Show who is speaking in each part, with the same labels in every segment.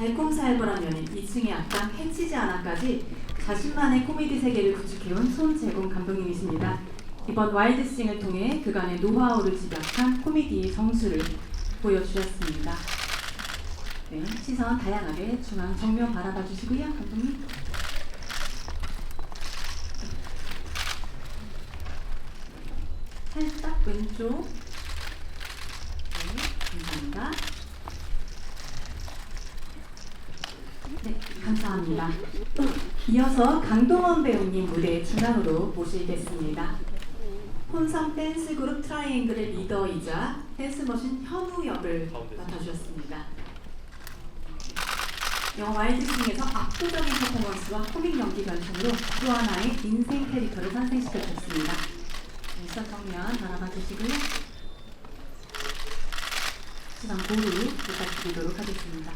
Speaker 1: 달콤살벌한 연인, 2층의 악당 해치지 않아까지 자신만의 코미디 세계를 구축해온 손재공 감독님이십니다. 이번 와일드스윙을 통해 그간의 노하우를 집약한 코미디의 정수를 보여주셨습니다. 네, 시선 다양하게 중앙 정면 바라봐 주시고요, 감독님. 살짝 왼쪽. 네, 감사합니다. 네, 감사합니다. 이어서 강동원 배우님 무대 중앙으로 모시겠습니다. 혼성 댄스 그룹 트라이앵글의 리더이자 댄스머신 현우 역을 맡아주셨습니다. 영화 와일드스윙에서 압도적인 퍼포먼스와 코믹 연기 변신으로 또 하나의 인생 캐릭터를 탄생시켜주셨습니다. 시선 정면 바라봐 주시고요. 시선 고루 부탁드리도록 하겠습니다.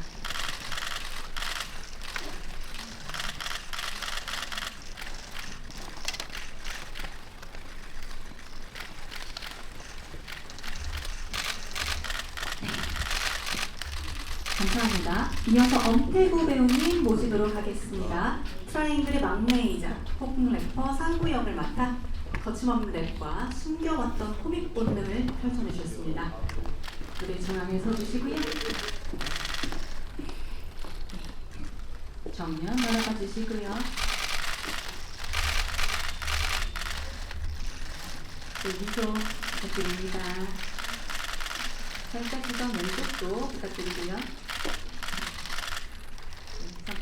Speaker 1: 감사합니다. 이어서 엄태구 배우님 모시도록 하겠습니다. 트라이앵글의 막내이자 폭풍 래퍼 상구 역을 맡아 거침없는 랩과 숨겨왔던 코믹 본능을 펼쳐내주셨습니다. 무대 중앙에 서주시고요. 정면 바라봐 주시고요. 미소 부탁드립니다. 살짝 시선 왼쪽도 부탁드리고요.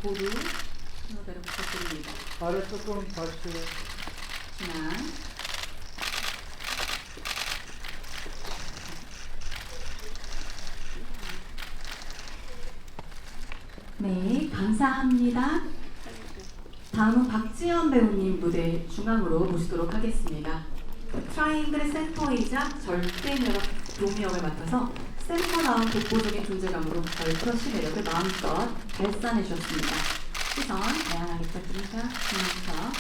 Speaker 1: 고루 순서대로 부탁드립니다.
Speaker 2: 아래 조금 다시.
Speaker 1: 중앙. 네, 감사합니다. 다음은 박지연 배우님 무대 중앙으로 모시도록 하겠습니다. 트라이앵글의 센터이자 절대 매력 로미역을 맡아서 센터다운 독보적인 존재감으로 저희 크러쉬 매력을 마음껏 발산해 주셨습니다. 시선 다양하게 부탁드립니다. 중앙부터.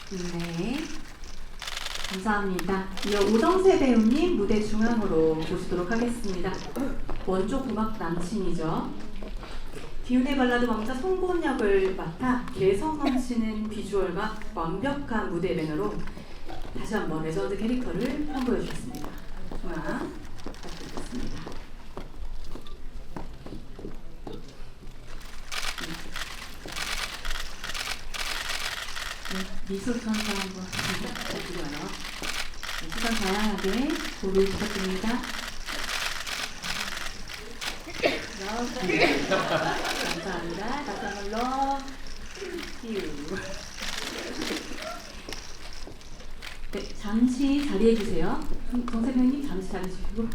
Speaker 1: 네, 감사합니다. 이어 오정세 배우님 무대 중앙으로 모시도록 하겠습니다. 원조 음악 남친이죠. 비운의 발라드 왕자 송고은 역을 맡아 개성 넘치는 비주얼과 완벽한 무대 매너로 다시 한번 레전드 캐릭터를 선보여 주셨습니다. 중앙 부탁드리겠습니다. 미소 천사 한번 부탁드려요. 시선 다양하게 고루 부탁드립니다. 감사합니다. 다시 한번 러브. 네, 잠시 자리해 주세요. 정세 배우님 잠시 자리해 주시고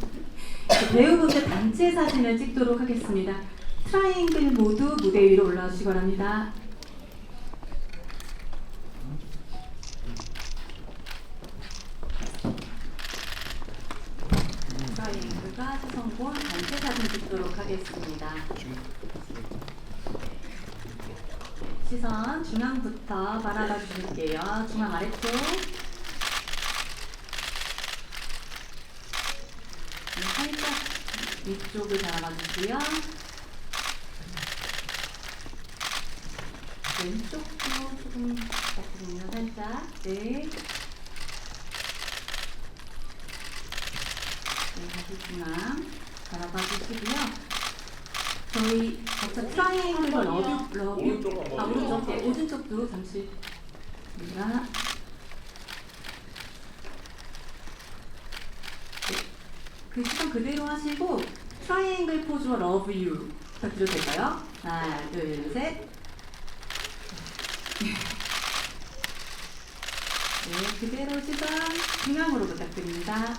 Speaker 1: 배우분들 단체 사진을 찍도록 하겠습니다. 트라이앵글 모두 무대 위로 올라와 주시기 바랍니다. 트라이앵글과 수성곤 단체 사진 찍도록 하겠습니다. 시선 중앙부터 바라봐 주실게요. 중앙 아래쪽. 살짝 위쪽을 바라봐 주고요. 왼쪽도 조금 부탁드리면 살짝. 네. 네, 다시 중앙 바라봐 주시고요. 저희 각자 트라이앵글과 러브 오른쪽, 네, 오른쪽도 잠시 네, 그 시선 그대로 하시고 트라이앵글 포즈와 러브 유 부탁드려도 될까요? 하나, 둘, 셋. 네, 그대로 시선 중앙으로 부탁드립니다.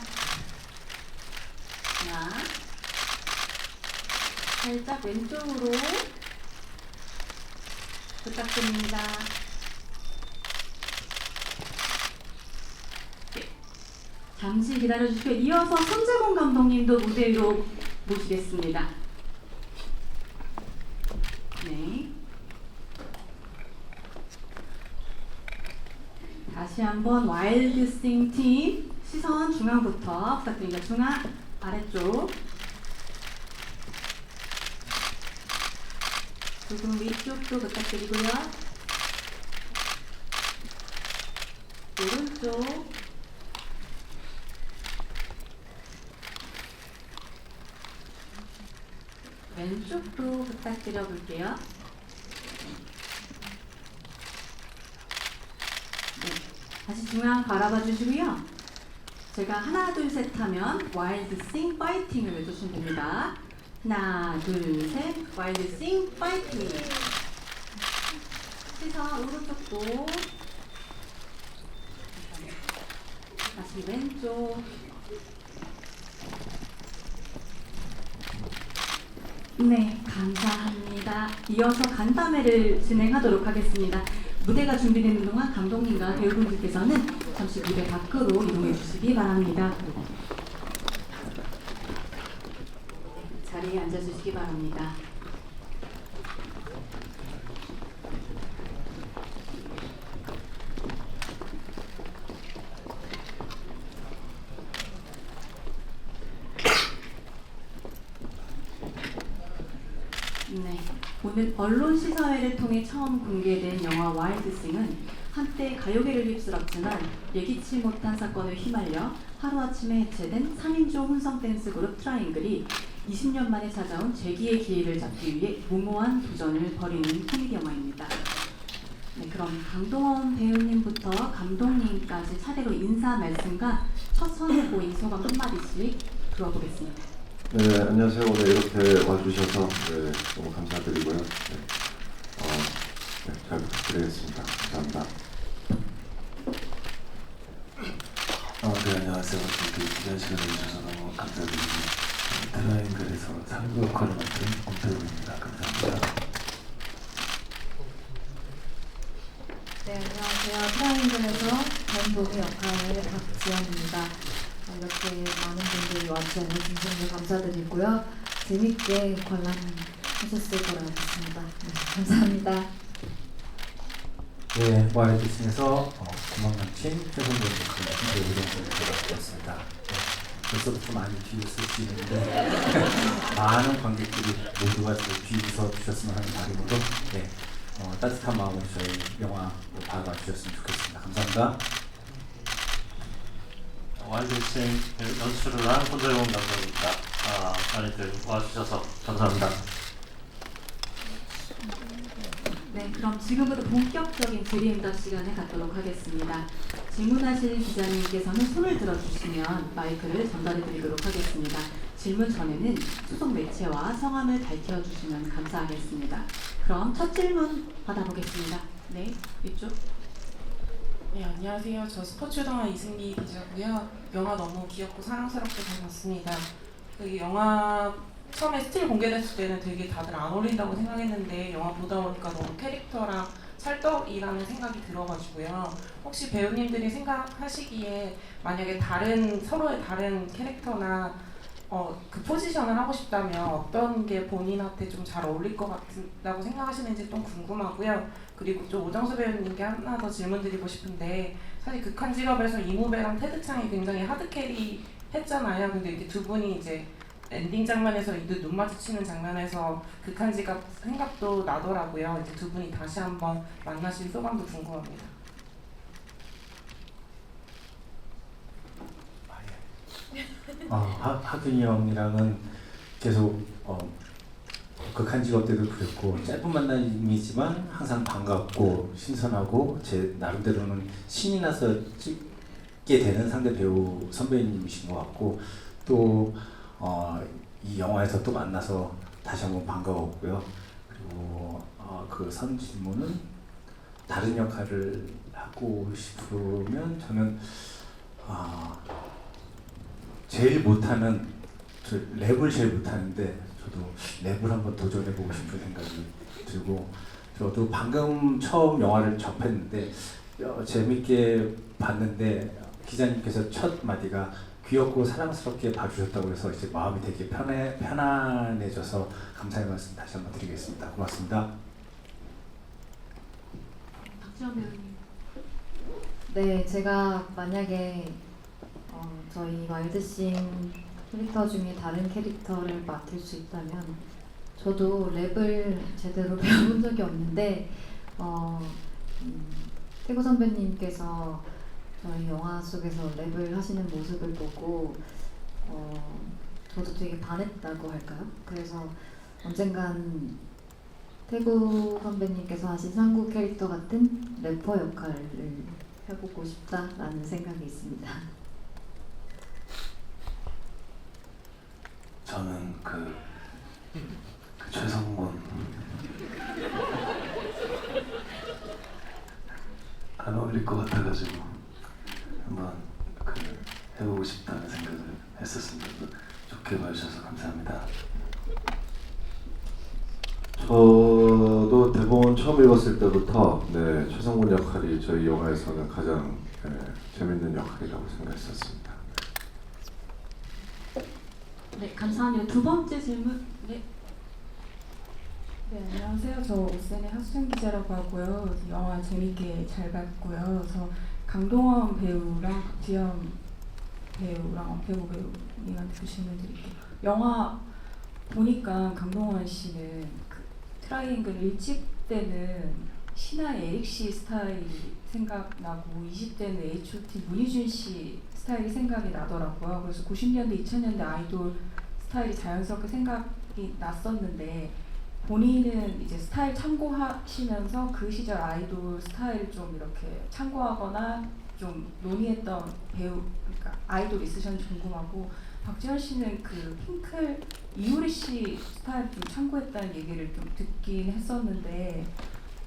Speaker 1: 하나, 살짝 왼쪽으로 부탁드립니다. 네. 잠시 기다려주시고 이어서 손재공 감독님도 무대 위로 모시겠습니다. 네. 다시 한번 와일드싱 팀 시선 중앙부터 부탁드립니다. 중앙 아래쪽 조금 위쪽도 부탁드리고요. 오른쪽 왼쪽도 부탁드려 볼게요. 네, 다시 중앙 바라봐 주시고요. 제가 하나 둘 셋 하면 와일드싱 파이팅을 외쳐주시면 됩니다. 하나 둘 셋 와일드싱 파이팅. 시선 오른쪽도 다시 왼쪽. 네, 감사합니다. 이어서 간담회를 진행하도록 하겠습니다. 무대가 준비되는 동안 감독님과 배우분들께서는 잠시 무대 밖으로 이동해 주시기 바랍니다. 자리에 앉아 주시기 바랍니다. 네, 오늘 언론 시사회를 통해 처음 공개된 영화 와일드싱은 한때 가요계를 휩쓸었지만 예기치 못한 사건을 휘말려 하루아침에 해체된 3인조 혼성 댄스 그룹 트라이앵글이 20년 만에 찾아온 재기의 기회를 잡기 위해 무모한 도전을 벌이는 코미디 영화입니다. 네, 그럼 강동원 배우님부터 감독님까지 차례로 인사 말씀과 첫 선보인 소감 한마디씩 들어보겠습니다.
Speaker 2: 네, 안녕하세요. 오늘 이렇게 와주셔서 너무 감사드리고요. 잘 부탁드리겠습니다. 감사합니다.
Speaker 3: 네, 안녕하세요. 이렇게 귀한 시간을 주셔서 너무 감사드리고 트라이앵글에서 3부 역할을 맡은 엄태웅입니다. 감사합니다.
Speaker 4: 네, 안녕하세요. 트라이앵글에서 변동의 역할을 박지연입니다. 이렇게 많은 분들이 와주셔서 진심으로 감사드리고요. 재밌게 관람하셨을 거라고 믿습니다. 네, 감사합니다.
Speaker 5: 네, 와일드싱에서 고막남친 최선배 역할을 배우를 맡았습니다. 벌써부터 많이 비웃을 수 있는데 많은 관객들이 모두가 비웃어 주셨으면 하는 바람으로 따뜻한 마음으로 저희 영화 봐주셨으면 좋겠습니다. 감사합니다.
Speaker 6: 와일드싱 연출을 한 손재공 감독입니다. 많이들 와주셔서 감사합니다.
Speaker 1: 네, 그럼 지금부터 본격적인 질의응답 시간을 갖도록 하겠습니다. 질문하실 기자님께서는 손을 들어주시면 마이크를 전달해드리도록 하겠습니다. 질문 전에는 소속 매체와 성함을 밝혀주시면 감사하겠습니다. 그럼 첫 질문 받아보겠습니다. 네, 이쪽.
Speaker 7: 네, 안녕하세요. 저 스포츠동화 이승기 기자고요. 영화 너무 귀엽고 사랑스럽게 잘 봤습니다. 그 영화 처음에 스틸 공개됐을 때는 되게 다들 안 어울린다고 생각했는데 영화 보다 보니까 너무 캐릭터랑 찰떡이라는 생각이 들어가지고요. 혹시 배우님들이 생각하시기에 만약에 서로의 다른 캐릭터나 그 포지션을 하고 싶다면 어떤 게 본인한테 좀 잘 어울릴 것 같다고 생각하시는지 좀 궁금하고요. 그리고 좀 오정수 배우님께 하나 더 질문 드리고 싶은데 사실 극한 직업에서 이무배랑 테드창이 굉장히 하드캐리 했잖아요. 근데 이렇게 두 분이 이제 엔딩 장면에서 이들 눈 마주치는 장면에서 극한 직업 생각도 나더라고요. 이제 두 분이 다시 한번 만나신 소감도 궁금합니다.
Speaker 5: 하균이 형이랑은 계속 극한 직업 때도 그랬고 짧은 만남이지만 항상 반갑고 신선하고 제 나름대로는 신이 나서 찍게 되는 상대 배우 선배님이신 것 같고 또 이 영화에서 또 만나서 다시 한번 반가웠고요. 그리고 그 선 질문은 다른 역할을 하고 싶으면 저는 제일 못하는 랩을 제일 못하는데 저도 랩을 한번 도전해보고 싶은 생각이 들고 저도 방금 처음 영화를 접했는데 재밌게 봤는데 기자님께서 첫 마디가 귀엽고 사랑스럽게 봐주셨다고 해서 이제 마음이 되게 편안해져서 감사의 말씀 다시 한번 드리겠습니다. 고맙습니다.
Speaker 1: 박지원 배우님.
Speaker 4: 네, 제가 만약에 저희 와일드씬 캐릭터 중에 다른 캐릭터를 맡을 수 있다면 저도 랩을 제대로 배워본 적이 없는데 태구 선배님께서 저희 영화 속에서 랩을 하시는 모습을 보고 저도 되게 반했다고 할까요? 그래서 언젠간 태구 선배님께서 하신 상구 캐릭터 같은 래퍼 역할을 해보고 싶다라는 생각이 있습니다.
Speaker 3: 저는 그 최성곤 안 어울릴 것 같아가지고 한번 해보고 싶다는 생각을 했었습니다. 좋게 봐주셔서 감사합니다.
Speaker 2: 저도 대본 처음 읽었을 때부터 최성곤 역할이 저희 영화에서는 가장 재밌는 역할이라고 생각했었습니다.
Speaker 1: 네, 감사합니다. 두 번째 질문. 네.
Speaker 7: 네, 안녕하세요. 저 오센의 하수정 기자라고 하고요. 영화 재밌게 잘 봤고요. 그래서 강동원 배우랑 박지현 배우랑 엄태구 배우님한테 질문 드릴게요. 영화 보니까 강동원 씨는 그 트라이앵글 1집 때는 신하의 에릭 씨 스타일이 생각나고 20대는 H.O.T 문희준 씨 스타일이 생각이 나더라고요. 그래서 90년대, 2000년대 아이돌 스타일이 자연스럽게 생각이 났었는데 본인은 이제 스타일 참고하시면서 그 시절 아이돌 스타일 좀 이렇게 참고하거나 좀 논의했던 배우, 그러니까 아이돌 있으셨는지 궁금하고, 박지현 씨는 그 핑클 이효리 씨 스타일 좀 참고했다는 얘기를 좀 듣긴 했었는데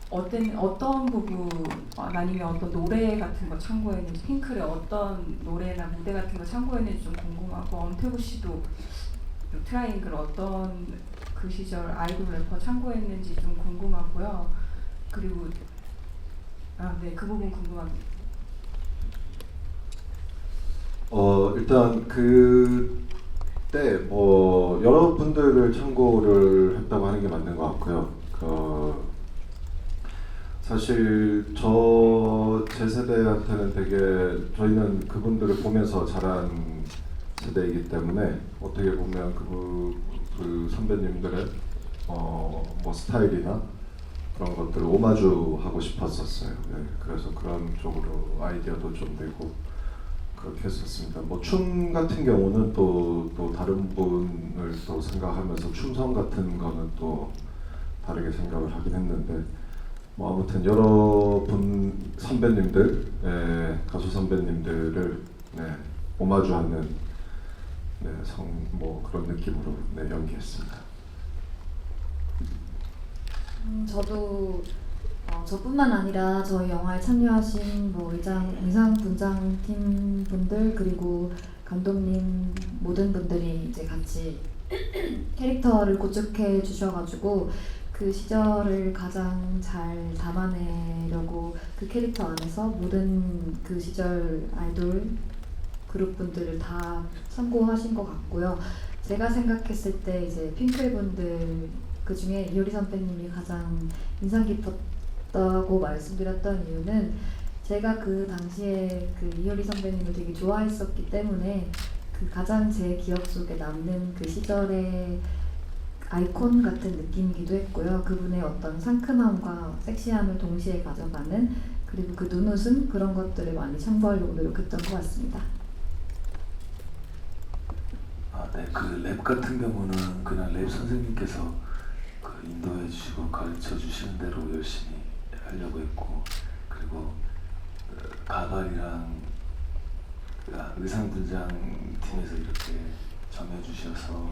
Speaker 7: 어떤 부분 아니면 어떤 노래 같은 거 참고했는지, 핑클의 어떤 노래나 무대 같은 거 참고했는지 좀 궁금하고, 엄태구 씨도 트라이앵글 어떤 그 시절 아이돌 래퍼 참고했는지 좀 궁금하고요. 그리고 그 부분 궁금합니다.
Speaker 2: 일단 그때 여러분들을 참고를 했다고 하는 게 맞는 것 같고요. 사실 제 세대한테는 되게 저희는 그분들을 보면서 자란 세대이기 때문에 어떻게 보면 그 선배님들의 스타일이나 그런 것들을 오마주하고 싶었었어요. 그래서 그런 쪽으로 아이디어도 좀 내고 그렇게 했었습니다. 춤 같은 경우는 또 다른 분을 또 생각하면서 춤성 같은 거는 또 다르게 생각을 하긴 했는데, 아무튼 여러분 선배님들, 가수 선배님들을 오마주하는 그런 느낌으로 연기했습니다.
Speaker 4: 저도 저뿐만 아니라 저희 영화에 참여하신 의상 분장 팀 분들 그리고 감독님 모든 분들이 이제 같이 캐릭터를 구축해 주셔가지고 그 시절을 가장 잘 담아내려고 그 캐릭터 안에서 모든 그 시절 아이돌 그룹 분들을 다 참고하신 것 같고요. 제가 생각했을 때 이제 핑클 분들 그 중에 이효리 선배님이 가장 인상 깊었다고 말씀드렸던 이유는 제가 그 당시에 그 이효리 선배님을 되게 좋아했었기 때문에 그 가장 제 기억 속에 남는 그 시절의 아이콘 같은 느낌이기도 했고요. 그분의 어떤 상큼함과 섹시함을 동시에 가져가는, 그리고 그 눈웃음 그런 것들을 많이 참고하려고 노력했던 것 같습니다.
Speaker 3: 그 랩 같은 경우는 그냥 랩 선생님께서 인도해 주시고 가르쳐 주시는 대로 열심히 하려고 했고, 그리고 가발이랑 의상 분장 팀에서 이렇게 정해 주셔서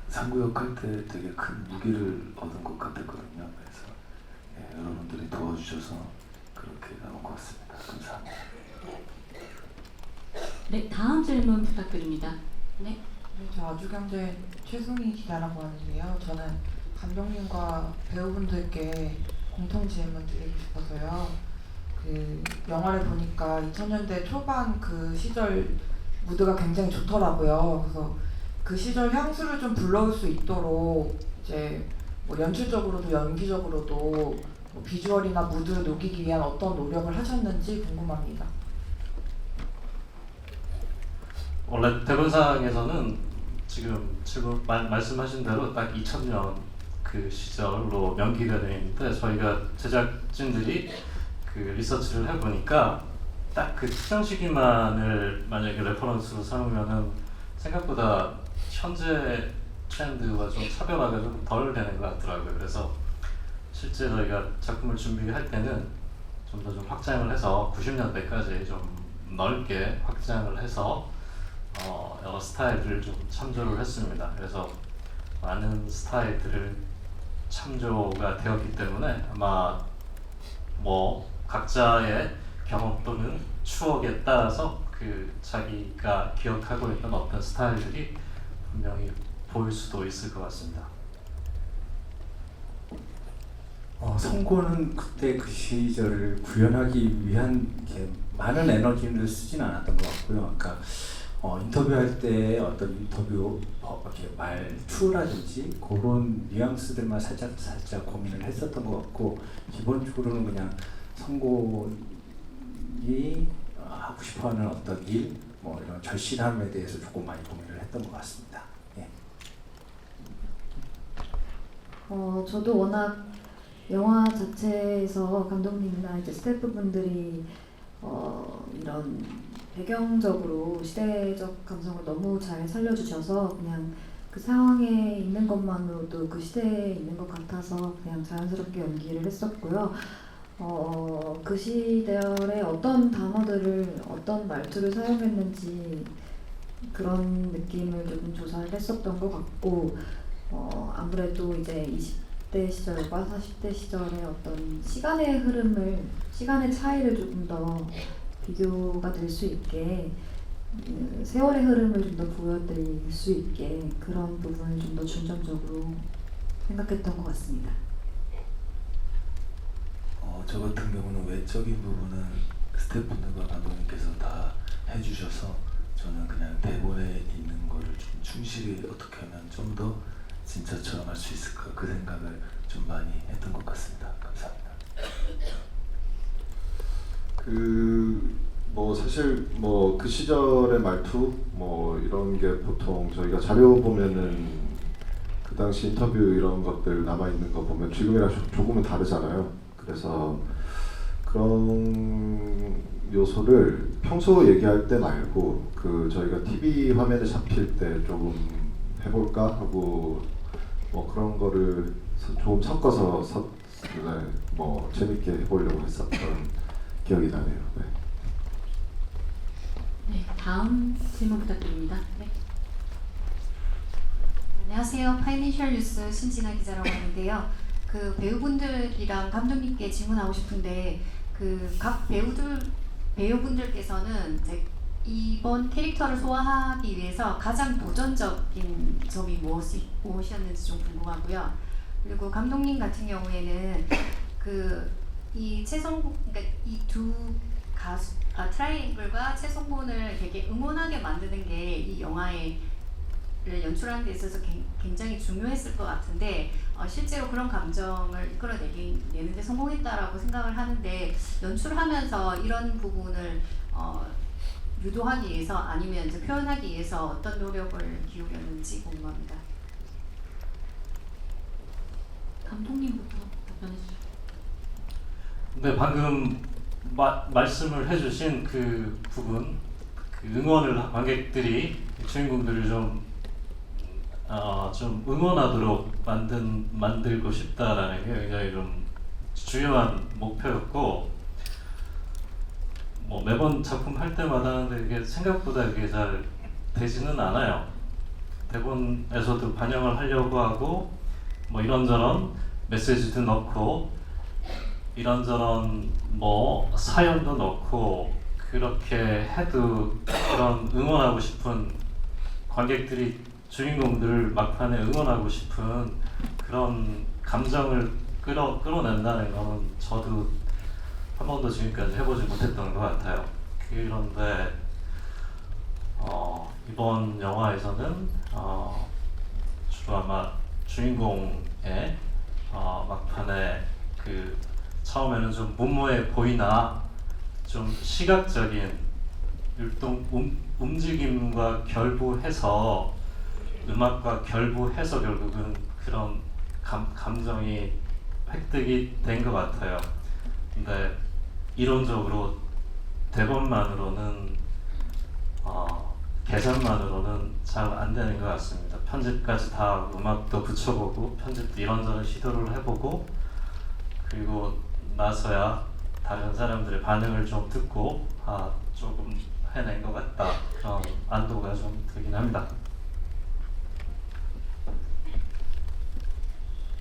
Speaker 3: 상구역 할 때 되게 큰 무기를 얻은 것 같았거든요. 그래서 여러분들이 도와주셔서 그렇게 나온 것 같습니다. 감사합니다.
Speaker 1: 네, 다음 질문 부탁드립니다. 네.
Speaker 7: 저 아주경제 최승희 기자라고 하는데요. 저는 감독님과 배우분들께 공통 질문 드리고 싶어서요.
Speaker 8: 그 영화를 보니까 2000년대 초반 그 시절 무드가 굉장히 좋더라고요. 그래서 그 시절 향수를 좀 불러올 수 있도록 이제 뭐 연출적으로도 연기적으로도 뭐 비주얼이나 무드를 녹이기 위한 어떤 노력을 하셨는지 궁금합니다.
Speaker 6: 원래 대본상에서는 지금 말씀하신 대로 딱 2000년 그 시절로 명기가 되어 있는데 저희가 제작진들이 그 리서치를 해보니까 딱 그 특정 시기만을 만약에 레퍼런스로 삼으면은 생각보다 현재 트렌드와 좀 차별화가 좀 덜 되는 것 같더라고요. 그래서 실제 저희가 작품을 준비할 때는 좀 더 좀 확장을 해서 90년대까지 좀 넓게 확장을 해서 여러 스타일들을 좀 참조를 했습니다. 그래서 많은 스타일들을 참조가 되었기 때문에 아마 뭐 각자의 경험 또는 추억에 따라서 그 자기가 기억하고 있는 어떤 스타일들이 분명히 보일 수도 있을 것 같습니다.
Speaker 5: 성고는 그때 그 시절을 구현하기 위한 이렇게 많은 에너지를 쓰진 않았던 것 같고요. 그러니까 인터뷰할 때 어떤 인터뷰 이렇게 말투라든지 그런 뉘앙스들만 살짝 고민을 했었던 것 같고 기본적으로는 그냥 성고이 하고 싶어하는 어떤 일, 뭐 이런 절실함에 대해서 조금 많이 고민을 했던 것 같습니다. 예.
Speaker 4: 저도 워낙 영화 자체에서 감독님이나 이제 스태프분들이 이런 배경적으로 시대적 감성을 너무 잘 살려주셔서 그냥 그 상황에 있는 것만으로도 그 시대에 있는 것 같아서 그냥 자연스럽게 연기를 했었고요. 그 시절에 어떤 단어들을 어떤 말투를 사용했는지 그런 느낌을 조금 조사를 했었던 것 같고 아무래도 이제 20대 시절과 40대 시절의 어떤 시간의 흐름을 시간의 차이를 조금 더 비교가 될 수 있게 세월의 흐름을 좀 더 보여드릴 수 있게 그런 부분을 좀 더 중점적으로 생각했던 것 같습니다.
Speaker 3: 저 같은 경우는 외적인 부분은 스태프분들과 감독님께서 다 해주셔서 저는 그냥 대본에 있는 거를 좀 충실히 어떻게 하면 좀 더 진짜처럼 할 수 있을까 그 생각을 좀 많이 했던 것 같습니다. 감사합니다.
Speaker 2: 뭐 사실 뭐 그 시절의 말투 뭐 이런 게 보통 저희가 자료 보면은 그 당시 인터뷰 이런 것들 남아 있는 거 보면 지금이랑 조금은 다르잖아요. 그래서 그런 요소를 평소 얘기할 때 말고 그 저희가 TV 화면에 잡힐 때 조금 해볼까 하고 뭐 그런 거를 조금 섞어서 뭐 재밌게 해보려고 했었던 기억이 나네요. 네.
Speaker 1: 네, 다음 질문 부탁드립니다. 네.
Speaker 9: 안녕하세요. 파이낸셜 뉴스 신진아 기자라고 하는데요. 그 배우분들이랑 감독님께 질문하고 싶은데 그 각 배우분들께서는 이제 이번 캐릭터를 소화하기 위해서 가장 도전적인 점이 무엇이었는지 좀 궁금하고요. 그리고 감독님 같은 경우에는 그러니까 이 두 가수 트라이앵글과 최성곤을 되게 응원하게 만드는 게 이 영화를 연출하는 데 있어서 굉장히 중요했을 것 같은데 실제로 그런 감정을 이끌어내는데 성공했다라고 생각을 하는데 연출하면서 이런 부분을 유도하기 위해서 아니면 이제 표현하기 위해서 어떤 노력을 기울였는지 궁금합니다.
Speaker 1: 감독님부터 답변해 주시죠.
Speaker 6: 네, 방금 말씀을 해주신 그 부분, 그 응원을 관객들이 주인공들을 좀 응원하도록 만들고 싶다라는 게 굉장히 좀 중요한 목표였고, 뭐 매번 작품 할 때마다 이게 생각보다 이게 잘 되지는 않아요. 대본에서도 반영을 하려고 하고, 뭐 이런저런 메시지도 넣고, 이런저런 뭐 사연도 넣고, 그렇게 해도 그런 응원하고 싶은 관객들이 주인공들을 막판에 응원하고 싶은 그런 감정을 끌어낸다는 거는 저도 한 번도 지금까지 해보지 못했던 것 같아요. 그런데 이번 영화에서는 주로 아마 주인공의 막판에 그 처음에는 좀 무모해 보이나 좀 시각적인 움직임과 결부해서 음악과 결부해서 결국은 그런 감정이 획득이 된 것 같아요. 근데 이론적으로 대본만으로는 계산만으로는 잘 안 되는 것 같습니다. 편집까지 다 음악도 붙여보고 편집도 이런저런 시도를 해보고 그리고 나서야 다른 사람들의 반응을 좀 듣고 조금 해낸 것 같다 그런 안도가 좀 들긴 합니다.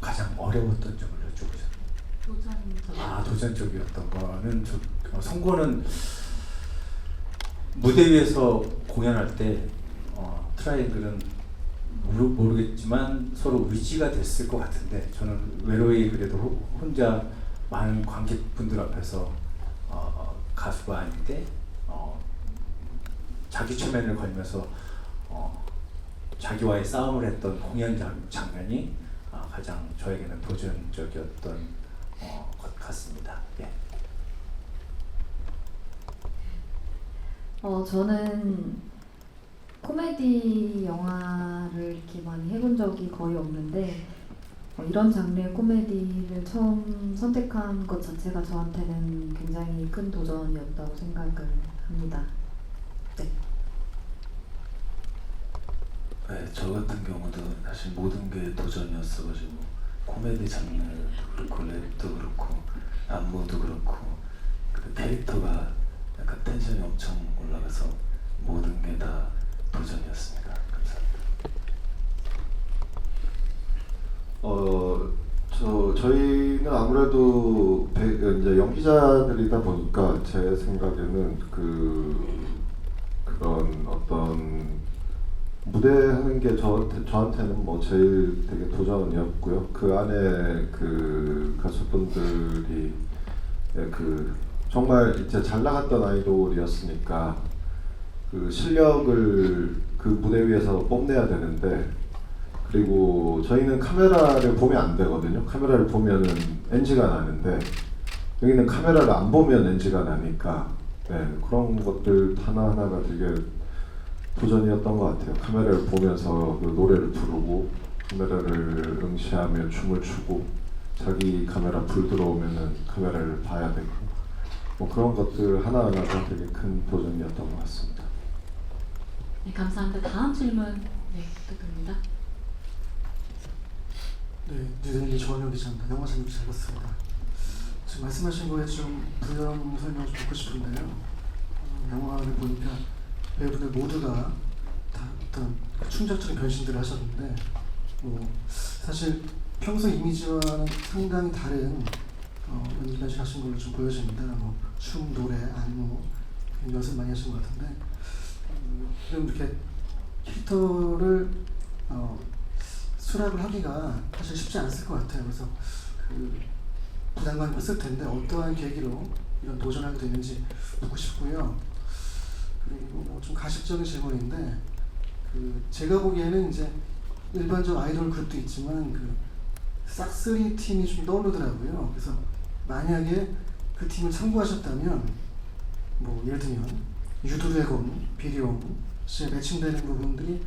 Speaker 5: 가장 어려웠던 점을 여쭤보자. 도전적이었던 거는 송고는 무대 위에서 공연할 때 트라이앵글은 모르겠지만 서로 의지가 됐을 것 같은데 저는 외로이 그래도 혼자 많은 관객분들 앞에서 가수가 아닌데 자기 최면을 걸면서 자기와의 싸움을 했던 공연 장면이 가장 저에게는 도전적이었던 것 같습니다. 예.
Speaker 4: 저는 코미디 영화를 이렇게 많이 해본 적이 거의 없는데 이런 장르의 코미디를 처음 선택한 것 자체가 저한테는 굉장히 큰 도전이었다고 생각을 합니다. 네.
Speaker 3: 네, 저 같은 경우도 사실 모든 게 도전이었어가지고 코미디 장르도 그렇고 랩도 그렇고 안무도 그렇고 그 캐릭터가 약간 텐션이 엄청 올라가서 모든 게 다 도전이었습니다. 감사합니다.
Speaker 2: 저희는 아무래도 이제 연기자들이다 보니까 제 생각에는 그런 어떤 무대 하는 게 저한테는 뭐 제일 되게 도전이었고요. 그 안에 그 가수분들이 정말 이제 잘 나갔던 아이돌이었으니까 그 실력을 그 무대 위에서 뽐내야 되는데 그리고 저희는 카메라를 보면 안 되거든요. 카메라를 보면은 NG가 나는데 여기는 카메라를 안 보면 NG가 나니까 그런 것들 하나하나가 되게 도전이었던 것 같아요. 카메라를 보면서 그 노래를 부르고 카메라를 응시하며 춤을 추고 자기 카메라 불 들어오면은 카메라를 봐야 되고 뭐 그런 것들 하나하나가 되게 큰 도전이었던 것 같습니다.
Speaker 1: 네, 감사합니다. 다음 질문 부탁드립니다.
Speaker 10: 네, 뉴델리 조원영 기자입니다. 영화 재밌게 잘 봤습니다. 지금 말씀하신 거에 좀 부연 설명을 좀 듣고 싶은데요. 영화를 보니까 배우분들 모두가 다 어떤 충격적인 변신들을 하셨는데 사실 평소 이미지와는 상당히 다른 연기 변신하신 걸로 좀 보여집니다. 춤, 노래, 안무 연습 많이 하신 것 같은데 좀 이렇게 캐릭터를 수락을 하기가 사실 쉽지 않았을 것 같아요. 그래서 부담감이 컸을 텐데 어떠한 계기로 이런 도전하게 됐는지 묻고 싶고요. 그리고 좀 가식적인 질문인데 제가 보기에는 이제 일반적 아이돌 그룹도 있지만 싹쓸이 팀이 좀 떠오르더라고요. 그래서 만약에 그 팀을 참고하셨다면 예를 들면 유드래곤, 비리옹 씨에 매칭되는 부분들이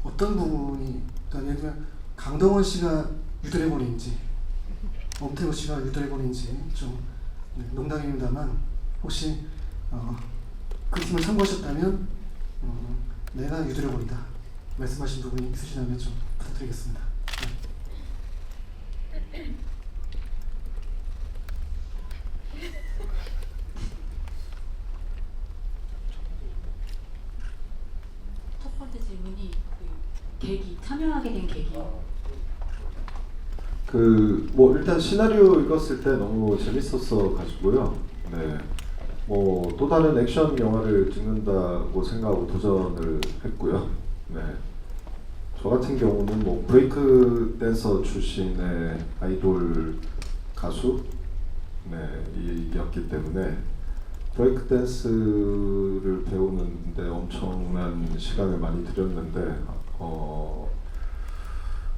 Speaker 10: 어떤 부분이 예를 들면 강동원 씨가 유드래곤인지 엄태우 씨가 유드래곤인지 좀 농담입니다만 혹시 그 팀을 참고하셨다면 내가 유드래곤이다 말씀하신 부분이 있으시다면 좀 부탁드리겠습니다.
Speaker 1: 첫 번째 질문이 참여하게 된 계기.
Speaker 2: 일단 시나리오 읽었을 때 너무 재밌었어 가지고요. 네. 또 다른 액션 영화를 찍는다고 생각하고 도전을 했고요. 네. 저 같은 경우는 브레이크 댄서 출신의 아이돌 가수, 이었기 때문에 브레이크 댄스를 배우는데 엄청난 시간을 많이 들였는데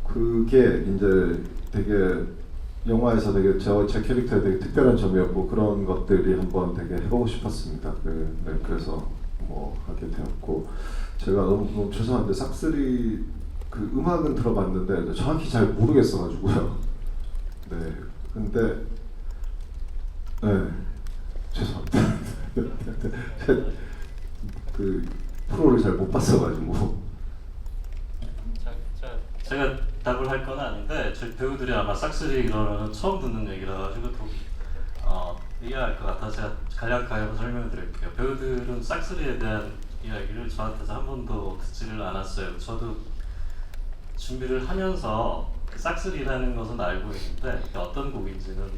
Speaker 2: 그게 이제 되게 영화에서 되게 제 캐릭터에 되게 특별한 점이었고 그런 것들이 한번 되게 해보고 싶었습니다. 그래서 뭐 하게 되었고 제가 너무 죄송한데 싹쓸이 그 음악은 들어봤는데 정확히 잘 모르겠어가지고요. 네, 근데 죄송합니다. 그 프로를 잘 못 봤어가지고.
Speaker 6: 제가 답을 할 건 아닌데 저희 배우들이 아마 싹쓸이 이러면 처음 듣는 얘기라 가지고 이해할 것 같아서 제가 간략하게 설명을 드릴게요. 배우들은 싹쓸이에 대한 이야기를 저한테서 한 번도 듣지를 않았어요. 저도 준비를 하면서 싹쓸이라는 것은 알고 있는데 어떤 곡인지는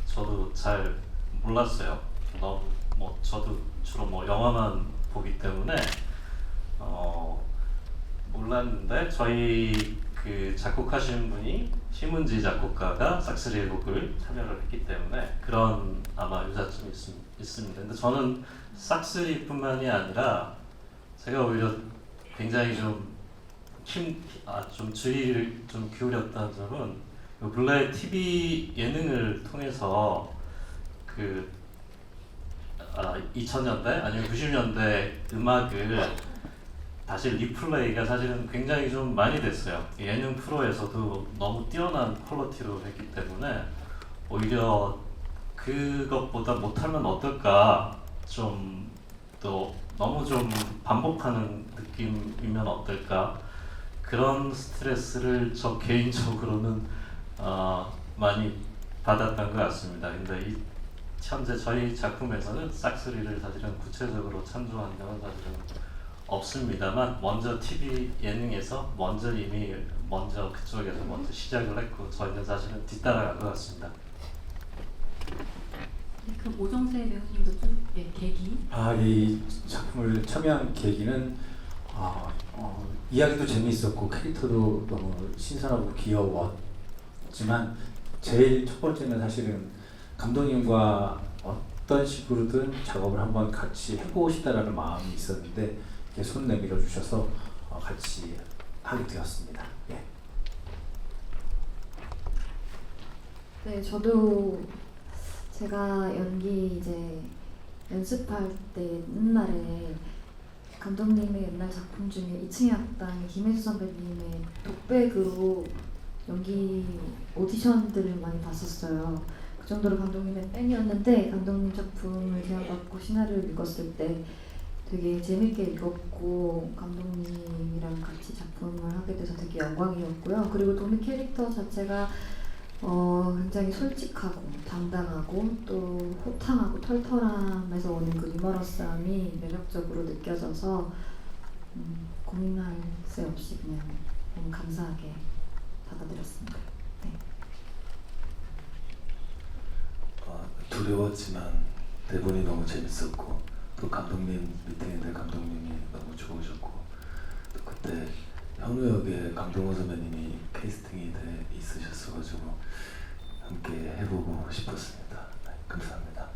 Speaker 6: 저도 잘 몰랐어요. 너무 저도 주로 영화만 보기 때문에 몰랐는데 저희 그 작곡하시는 분이 심은지 작곡가가 싹쓸이의 곡을 참여를 했기 때문에 그런 아마 유사점이 있습니다. 근데 저는 싹쓸이뿐만이 아니라 제가 오히려 굉장히 좀 주의를 좀 기울였다는 점은 근래 TV 예능을 통해서 2000년대 아니면 90년대 음악을 다시 리플레이가 사실은 굉장히 좀 많이 됐어요. 예능 프로에서도 너무 뛰어난 퀄리티로 했기 때문에 오히려 그것보다 못하면 어떨까, 좀 또 너무 좀 반복하는 느낌이면 어떨까, 그런 스트레스를 저 개인적으로는 많이 받았던 것 같습니다. 근데 현재 저희 작품에서는 싹쓸이를 사실은 구체적으로 참조한 적은 사실은 없습니다만 먼저 TV 예능에서 그쪽에서 먼저 시작을 했고 저희는 사실은 뒤따라간 것 같습니다.
Speaker 1: 네, 그럼 오정세 배우님도 좀 계기.
Speaker 5: 이 작품을 참여한 계기는 이야기도 재미있었고 캐릭터도 너무 신선하고 귀여웠지만 제일 첫 번째는 사실은 감독님과 어떤 식으로든 작업을 한번 같이 해보고 싶다라는 마음이 있었는데 손 내밀어 주셔서 같이 하게 되었습니다. 예.
Speaker 4: 네, 저도 제가 연기 이제 연습할 때 옛날에 감독님의 옛날 작품 중에 2층의 악당의 김혜수 선배님의 독백으로 연기 오디션들을 많이 봤었어요. 그 정도로 감독님의 팬이었는데 감독님 작품을 제안받고 시나리오를 읽었을 때 되게 재밌게 읽었고 감독님이랑 같이 작품을 하게 돼서 되게 영광이었고요. 그리고 도미 캐릭터 자체가 굉장히 솔직하고 당당하고 또 호탕하고 털털함에서 오는 그 유머러스함이 매력적으로 느껴져서 고민할 새 없이 그냥 너무 감사하게 받아들였습니다. 네.
Speaker 3: 두려웠지만 대본이 너무 재밌었고 또 감독님 미팅인데 감독님이 너무 좋으셨고 또 그때 현우 역에 강동원 선배님이 캐스팅이 돼 있으셨어가지고 함께 해보고 싶었습니다. 네, 감사합니다.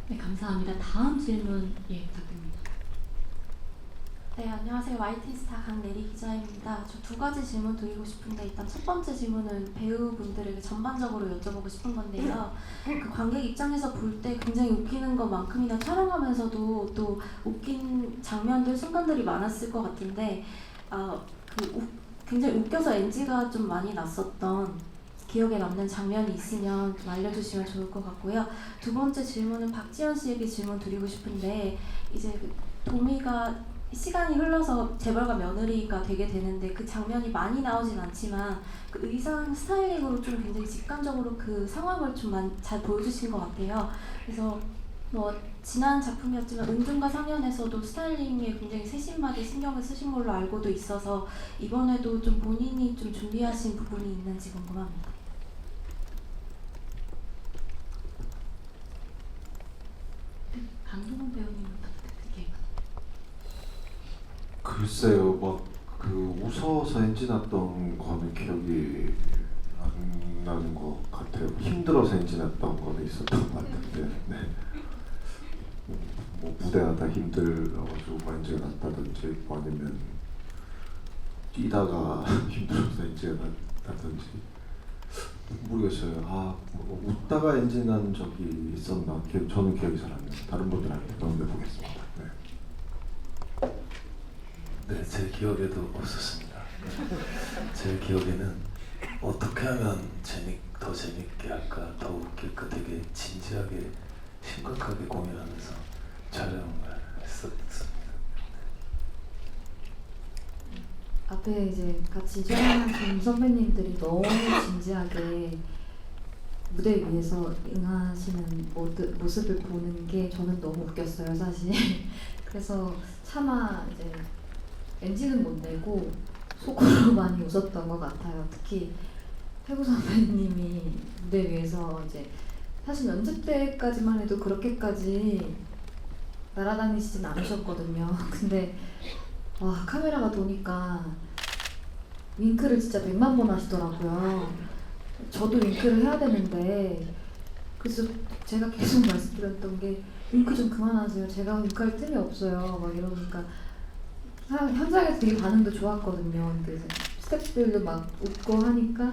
Speaker 1: 네, 감사합니다. 다음 질문 부탁드립니다.
Speaker 11: 네, 안녕하세요. YT스타 강내리 기자입니다. 저 두 가지 질문 드리고 싶은데 일단 첫 번째 질문은 배우분들에게 전반적으로 여쭤보고 싶은 건데요. 그 관객 입장에서 볼 때 굉장히 웃기는 것만큼이나 촬영하면서도 또 웃긴 장면들, 순간들이 많았을 것 같은데 굉장히 웃겨서 NG가 좀 많이 났었던 기억에 남는 장면이 있으면 좀 알려주시면 좋을 것 같고요. 두 번째 질문은 박지현 씨에게 질문 드리고 싶은데 이제 도미가 시간이 흘러서 재벌가 며느리가 되게 되는데 그 장면이 많이 나오진 않지만 그 의상 스타일링으로 좀 굉장히 직관적으로 그 상황을 좀 잘 보여주신 것 같아요. 그래서 지난 작품이었지만 은둔과 상연에서도 스타일링에 굉장히 세심하게 신경을 쓰신 걸로 알고도 있어서 이번에도 좀 본인이 좀 준비하신 부분이 있는지 궁금합니다.
Speaker 1: 강동원 배우님 부탁드릴게요.
Speaker 2: 글쎄요, 웃어서 엔진 났던 거는 기억이 안 나는 것 같아요. 힘들어서 엔진했던 거는 있었던 것 같은데, 네. 뭐 무대하다 힘들어가지고 엔진이 났다든지, 뭐 아니면 뛰다가 힘들어서 엔진이 났다든지 모르겠어요. 뭐 웃다가 엔진 난 적이 있었나? 저는 기억이 잘 안 나요. 다른 분들한테 넘겨보겠습니다. 네.
Speaker 3: 네, 제 기억에도 없었습니다. 제 기억에는 어떻게 하면 더 재밌게 할까, 더 웃길까 되게 진지하게 심각하게 고민하면서 촬영을 했었습니다.
Speaker 4: 앞에 이제 같이 촬영하신 선배님들이 너무 진지하게 무대 위에서 응하시는 모습을 보는 게 저는 너무 웃겼어요, 사실. 그래서 차마 이제 NG는 못 내고 속으로 많이 웃었던 것 같아요. 특히 태구 선배님이 무대 위에서 이제 사실 연습 때까지만 해도 그렇게까지 날아다니시진 않으셨거든요. 근데 와, 카메라가 도니까 윙크를 진짜 100만 번 하시더라고요. 저도 윙크를 해야 되는데, 그래서 제가 계속 말씀드렸던 게 윙크 좀 그만하세요. 제가 윙크할 틈이 없어요. 막 이러니까 현장에서 되게 반응도 좋았거든요. 그래서 스태프들도 막 웃고 하니까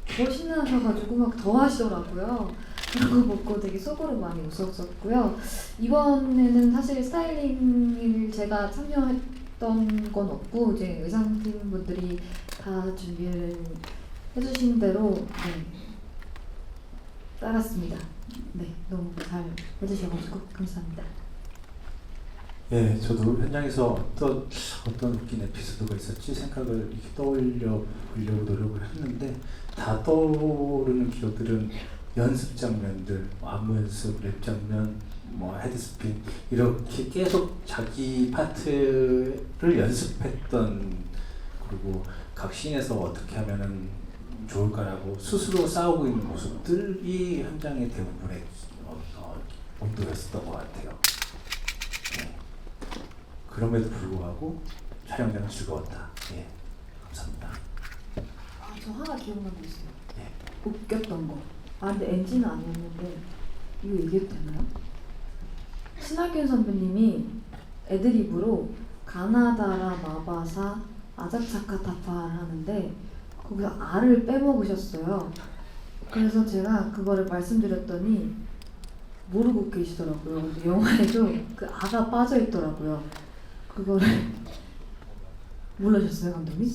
Speaker 4: 더 신나셔가지고 막 더 하시더라고요. 그런 거 보고 되게 속으로 많이 웃었었고요. 이번에는 사실 스타일링을 제가 참여했던 건 없고 이제 의상팀 분들이 다 준비를 해주신 대로 따랐습니다. 네, 너무 잘 해주셔가지고 감사합니다.
Speaker 5: 예, 저도 현장에서 어떤 웃긴 에피소드가 있었지 생각을 이렇게 떠올려 보려고 노력을 했는데 다 떠오르는 기억들은 연습 장면들, 안무 연습, 랩 장면, 뭐 헤드스핀 이렇게 계속 자기 파트를 연습했던, 그리고 각 씬에서 어떻게 하면은 좋을까라고 스스로 싸우고 있는 모습들이 현장의 대부분의 온도였었던 것 같아요. 네. 그럼에도 불구하고 촬영장은 즐거웠다. 예, 감사합니다.
Speaker 4: 저 하나 기억나는 거 있어요.
Speaker 5: 예.
Speaker 4: 웃겼던 거. 근데 NG는 아니었는데 이거 얘기해도 되나요? 신하균 선배님이 애드립으로 가나다라 마바사 아자차카타파를 하는데 거기서 알을 빼먹으셨어요. 그래서 제가 그거를 말씀드렸더니 모르고 계시더라고요. 근데 영화에도 그 아가 빠져있더라고요. 그거를 몰라셨어요, 감독님?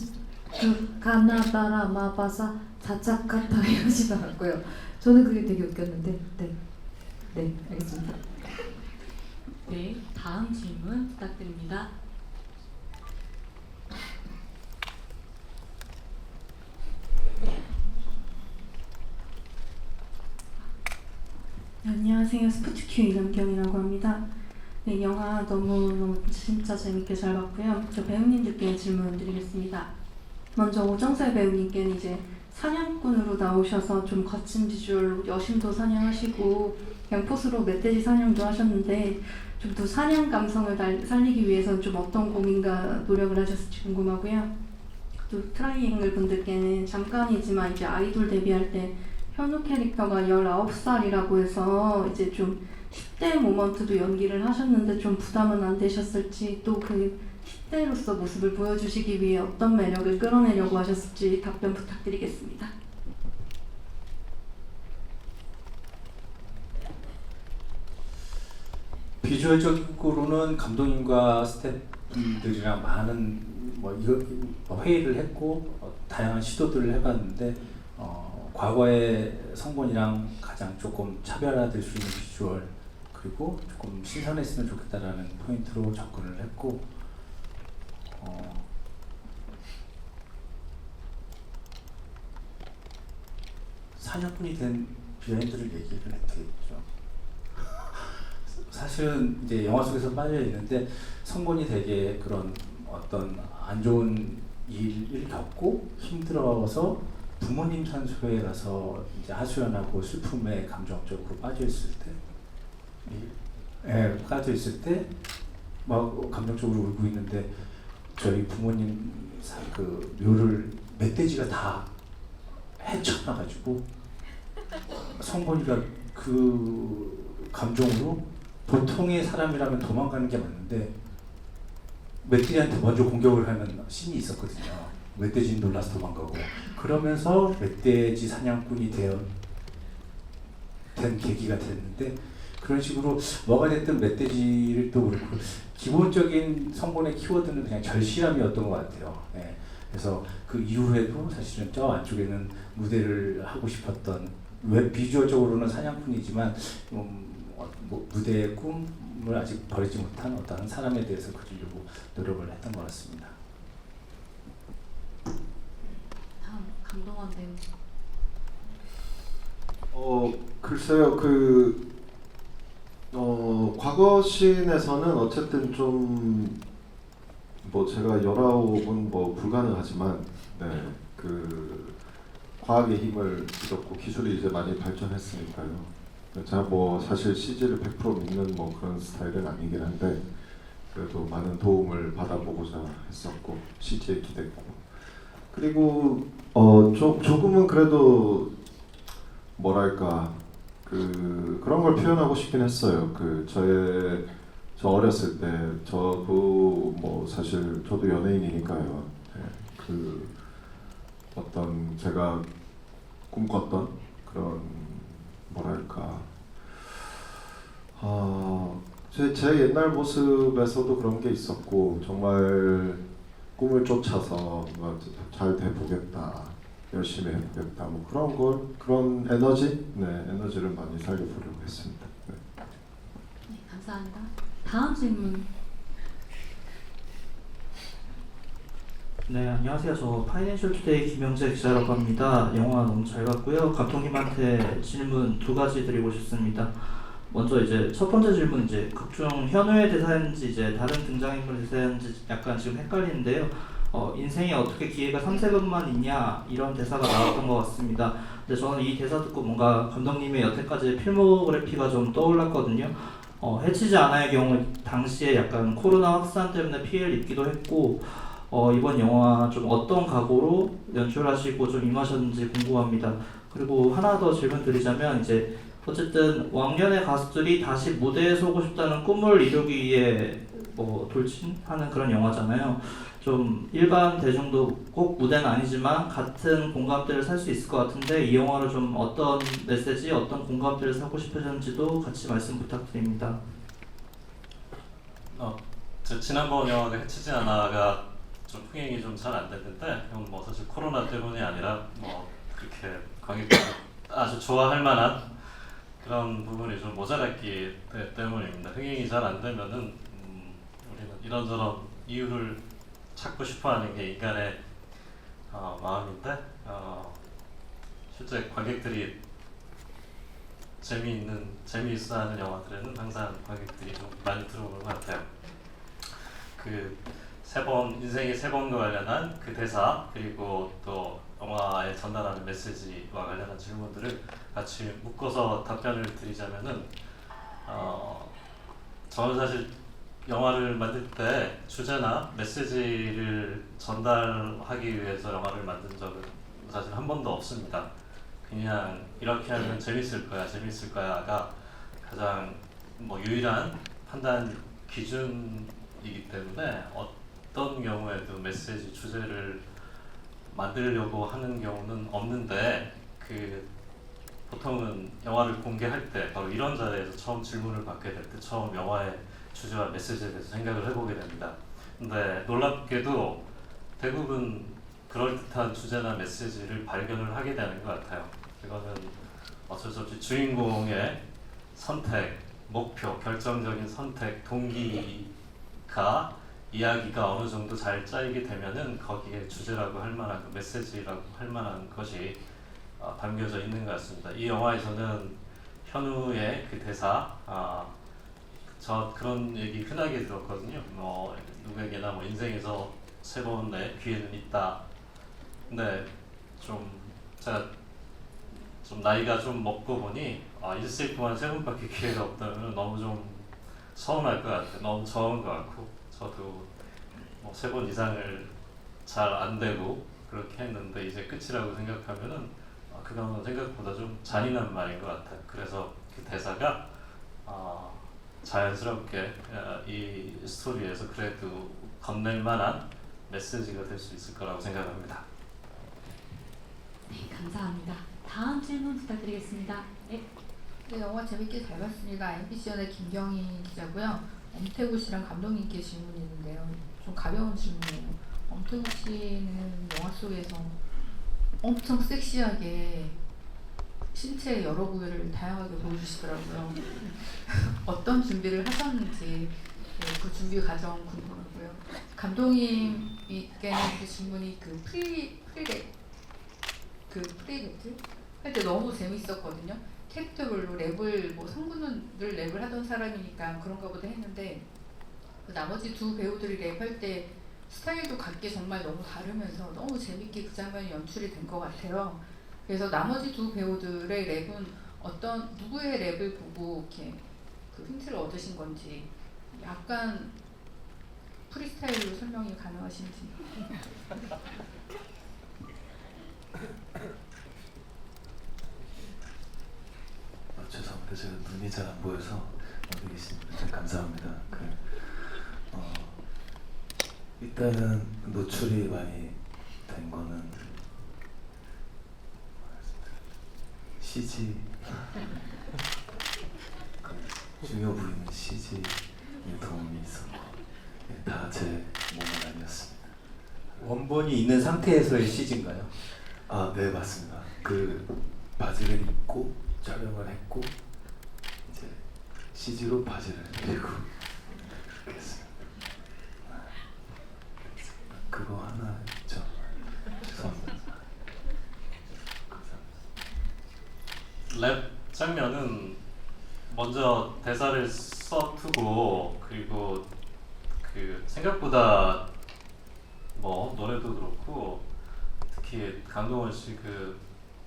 Speaker 4: 그 가나다라 마바사 자차카타 하시더라고요. 저는 그게 되게 웃겼는데, 네, 알겠습니다.
Speaker 1: 네, 다음 질문 부탁드립니다.
Speaker 12: 안녕하세요. 스포츠큐 이남경이라고 합니다. 네, 영화 너무 진짜 재밌게 잘 봤고요. 저 배우님들께 질문 드리겠습니다. 먼저 오정세 배우님께는 이제 사냥꾼으로 나오셔서 좀 거친 비주얼로 여심도 사냥하시고 양포스로 멧돼지 사냥도 하셨는데 좀 더 사냥 감성을 살리기 위해서는 좀 어떤 고민과 노력을 하셨을지 궁금하고요. 또 트라이앵글 분들께는 잠깐이지만 이제 아이돌 데뷔할 때 현우 캐릭터가 19살이라고 해서 이제 좀 10대 모먼트도 연기를 하셨는데 좀 부담은 안 되셨을지, 또 그 10대로서 모습을 보여주시기 위해 어떤 매력을 끌어내려고 하셨을지 답변 부탁드리겠습니다.
Speaker 5: 비주얼적으로는 감독님과 스태프분들이랑 많은 회의를 했고 다양한 시도들을 해봤는데 과거의 성본이랑 가장 조금 차별화될 수 있는 비주얼, 그리고 조금 신선했으면 좋겠다라는 포인트로 접근을 했고 사냥꾼이 된 비하인드를 얘기를 했겠죠. 사실은 이제 영화 속에서 빠져 있는데 성본이 되게 그런 어떤 안 좋은 일을 겪고 힘들어서 부모님 산소에 가서 이제 하소연하고 슬픔에 감정적으로 빠져 있을 때, 막 감정적으로 울고 있는데 저희 부모님 그 묘를 멧돼지가 다 헤쳐나가지고 성곤이가 그 감정으로 보통의 사람이라면 도망가는 게 맞는데 멧돼지한테 먼저 공격을 하는 신이 있었거든요. 멧돼지는 놀라서 도망가고 그러면서 멧돼지 사냥꾼이 된 계기가 됐는데 그런 식으로 뭐가 됐든 멧돼지를 또 그렇고 기본적인 성본의 키워드는 그냥 절실함이었던 것 같아요. 네. 그래서 그 이후에도 사실은 저 안쪽에는 무대를 하고 싶었던 왜 비주얼적으로는 사냥꾼이지만 뭐 무대의 꿈을 아직 버리지 못한 어떤 사람에 대해서 그리려고 노력을 했던 것 같습니다.
Speaker 9: 다음 강동원 배우.
Speaker 2: 글쎄요, 과거 시인에서는 어쨌든 좀 뭐 제가 19은 뭐 불가능하지만 그 과학의 힘을 믿었고 기술이 이제 많이 발전했으니까요. 제가 뭐 사실 CG를 100% 믿는 뭐 그런 스타일은 아니긴 한데 그래도 많은 도움을 받아보고자 했었고 CG에 기댔고 그리고 조금은 그래도 뭐랄까 그런 걸 표현하고 싶긴 했어요. 저 어렸을 때 저도 뭐 사실 저도 연예인이니까요. 그 어떤 제가 꿈꿨던 그런 뭐랄까 제 옛날 모습에서도 그런 게 있었고 정말 꿈을 쫓아서 잘 돼보겠다, 열심히 해보겠다, 뭐 그런 에너지를 많이 살려보려고 했습니다. 네.
Speaker 1: 네, 감사합니다. 다음 질문.
Speaker 13: 네, 안녕하세요. 저 파이낸셜 투데이 김영재 기자라고 합니다. 영화 너무 잘 봤고요. 감독님한테 질문 2가지 드리고 싶습니다. 먼저 이제 첫 번째 질문 이제 극중 현우의 대사인지 이제 다른 등장인물 대사인지 약간 지금 헷갈리는데요. 인생에 어떻게 기회가 3세번만 있냐 이런 대사가 나왔던 것 같습니다. 근데 저는 이 대사 듣고 뭔가 감독님의 여태까지 필모그래피가 좀 떠올랐거든요. 해치지 않아의 경우 당시에 약간 코로나 확산 때문에 피해를 입기도 했고 이번 영화 좀 어떤 각오로 연출하시고 좀 임하셨는지 궁금합니다. 그리고 하나 더 질문 드리자면 이제 어쨌든 왕년의 가수들이 다시 무대에 서고 싶다는 꿈을 이루기 위해 뭐 돌진하는 그런 영화잖아요. 좀 일반 대중도 꼭 무대는 아니지만 같은 공감대를 살 수 있을 것 같은데 이 영화를 좀 어떤 메시지, 어떤 공감대를 사고 싶으셨는지도 같이 말씀 부탁드립니다.
Speaker 6: 지난번 영화가 해치지 않아가 좀 흥행이 좀 잘 안 됐는데 이건 뭐 사실 코로나 때문이 아니라 뭐 그렇게 관객들이 아주 좋아할 만한 그런 부분이 좀 모자랐기 때문입니다. 흥행이 잘 안 되면은 우리는 이런저런 이유를 찾고 싶어하는 게 인간의 마음인데 실제 관객들이 재미있어하는 영화들에는 항상 관객들이 좀 많이 들어오는 것 같아요. 인생의 3번과 관련한 그 대사 그리고 또 영화에 전달하는 메시지와 관련한 질문들을 같이 묶어서 답변을 드리자면은 저는 사실 영화를 만들 때 주제나 메시지를 전달하기 위해서 영화를 만든 적은 사실 한 번도 없습니다. 그냥 이렇게 하면 재밌을 거야가 가장 뭐 유일한 판단 기준이기 때문에 어떤 경우에도 메시지 주제를 만들려고 하는 경우는 없는데 보통은 영화를 공개할 때 바로 이런 자리에서 처음 질문을 받게 될 때 처음 영화의 주제와 메시지에 대해서 생각을 해보게 됩니다. 근데 놀랍게도 대부분 그럴듯한 주제나 메시지를 발견을 하게 되는 것 같아요. 이거는 어쩔 수 없이 주인공의 선택, 목표, 결정적인 선택, 동기가 이야기가 어느 정도 잘 짜이게 되면은 거기에 주제라고 할 만한 그 메시지라고 할 만한 것이 담겨져 있는 것 같습니다. 이 영화에서는 현우의 그 대사, 저 그런 얘기 흔하게 들었거든요. 누구에게나 뭐 인생에서 3번의 기회는 있다. 근데 제가 좀 나이가 좀 먹고 보니 일생 동안 3번밖에 기회가 없다면 너무 좀 서운할 것 같아요. 너무 적은 것 같고 저도 뭐 3번 이상을 잘 안 되고 그렇게 했는데 이제 끝이라고 생각하면은 그거는 생각보다 좀 잔인한 말인 것 같아요. 그래서 그 대사가 자연스럽게 이 스토리에서 그래도 건넬 만한 메시지가 될 수 있을 거라고 생각합니다.
Speaker 1: 네, 감사합니다. 다음 질문 부탁드리겠습니다. 네.
Speaker 14: 네, 영화 재밌게 잘 봤습니다. MBC연의 김경희 기자고요. 엄태구 씨랑 감독님께 질문이 있는데요. 좀 가벼운 질문이에요. 엄태구 씨는 영화 속에서 엄청 섹시하게 신체의 여러 부위를 다양하게 보여주시더라고요. 어떤 준비를 하셨는지 그 준비 과정 궁금하고요. 감독님께는 그 질문이 그 프리배틀 할 때 너무 재밌었거든요. 캐릭터별로 랩을 성군은 늘 랩을 하던 사람이니까 그런가 보다 했는데 그 나머지 두 배우들이 랩할 때 스타일도 각기 정말 너무 다르면서 너무 재밌게 그 장면이 연출이 된 것 같아요. 그래서 나머지 두 배우들의 랩은 어떤 누구의 랩을 보고 이렇게 그 힌트를 얻으신 건지 약간 프리스타일로 설명이 가능하신지.
Speaker 3: 죄송합니다. 제가 눈이 잘 안 보여서 어디 계십니까? 감사합니다. 일단은 노출이 많이 된 거는 CG 중요 부위는 CG의 도움이 있었고 다 제 몸은 아니었습니다.
Speaker 5: 원본이 있는 상태에서의 CG인가요?
Speaker 3: 네, 맞습니다. 그 바지를 입고 촬영을 했고 이제 CG로 바지를 입고 그렇게 했습니다. 그거 하나 있죠. 죄송합니다.
Speaker 6: 랩 장면은 먼저 대사를 써두고 그리고 그 생각보다 뭐 노래도 그렇고 특히 강동원 씨 그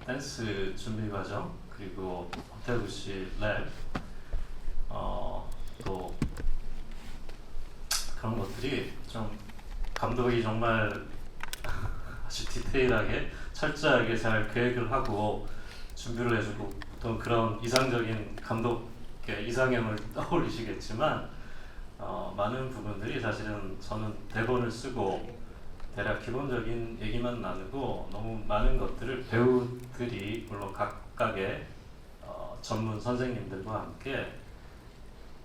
Speaker 6: 댄스 준비 과정 그리고 엄태구 씨 랩 또 그런 것들이 좀 감독이 정말 아주 디테일하게 철저하게 잘 계획을 하고 준비를 해주고 또 그런 이상적인 감독의 이상형을 떠올리시겠지만 많은 부분들이 사실은 저는 대본을 쓰고 대략 기본적인 얘기만 나누고 너무 많은 것들을 배우들이 물론 각각의 전문 선생님들과 함께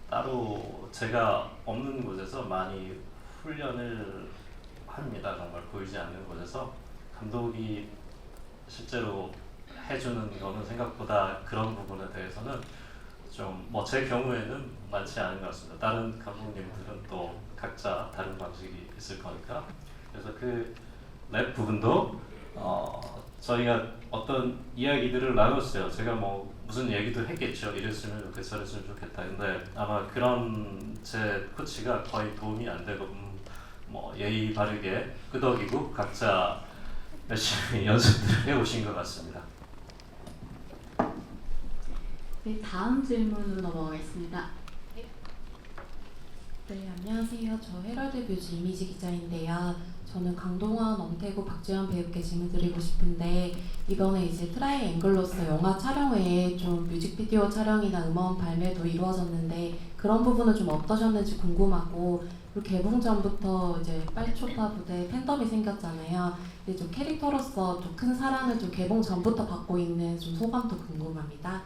Speaker 6: 따로 제가 없는 곳에서 많이 훈련을 합니다. 정말 보이지 않는 곳에서 감독이 실제로 해주는 거는 생각보다 그런 부분에 대해서는 좀 뭐 제 경우에는 많지 않은 것 같습니다. 다른 감독님들은 또 각자 다른 방식이 있을 거니까 그래서 그 랩 부분도 저희가 어떤 이야기들을 나눴어요. 제가 뭐 무슨 얘기도 했겠죠. 이랬으면 좋겠다, 저랬으면 좋겠다. 근데 아마 그런 제 코치가 거의 도움이 안 되고 뭐 예의 바르게 끄덕이고 각자 열심히 연습을 해오신 것 같습니다.
Speaker 1: 네, 다음 질문으로 넘어가겠습니다.
Speaker 15: 네, 안녕하세요. 저 헤럴드 뮤즈 이미지 기자인데요. 저는 강동원, 엄태구, 박지원 배우께 질문 드리고 싶은데 이번에 이제 트라이앵글로서 영화 촬영 외에 좀 뮤직비디오 촬영이나 음원 발매도 이루어졌는데 그런 부분은 좀 어떠셨는지 궁금하고 그리고 개봉 전부터 이제 빨초파 부대에 팬덤이 생겼잖아요. 근데 좀 캐릭터로서 좀 큰 사랑을 좀 개봉 전부터 받고 있는 좀 소감도 궁금합니다.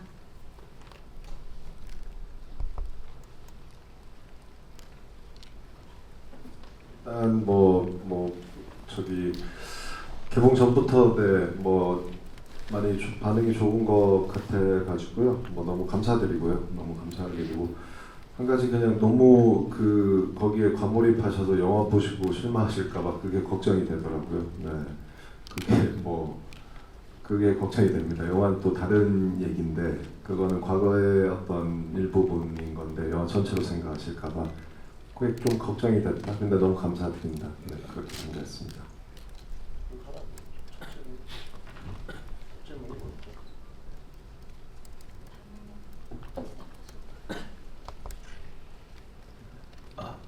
Speaker 2: 일단 개봉 전부터 많이 반응이 좋은 것 같아 가지고요. 너무 감사드리고요. 너무 감사드리고 한 가지 그냥 너무 거기에 과몰입하셔서 영화 보시고 실망하실까봐 그게 걱정이 되더라고요. 네, 그게 걱정이 됩니다. 영화는 또 다른 얘기인데 그거는 과거의 어떤 일부분인 건데 영화 전체로 생각하실까봐 그게 좀 걱정이 됐다. 근데 너무 감사드립니다. 네, 그렇게 생각했습니다.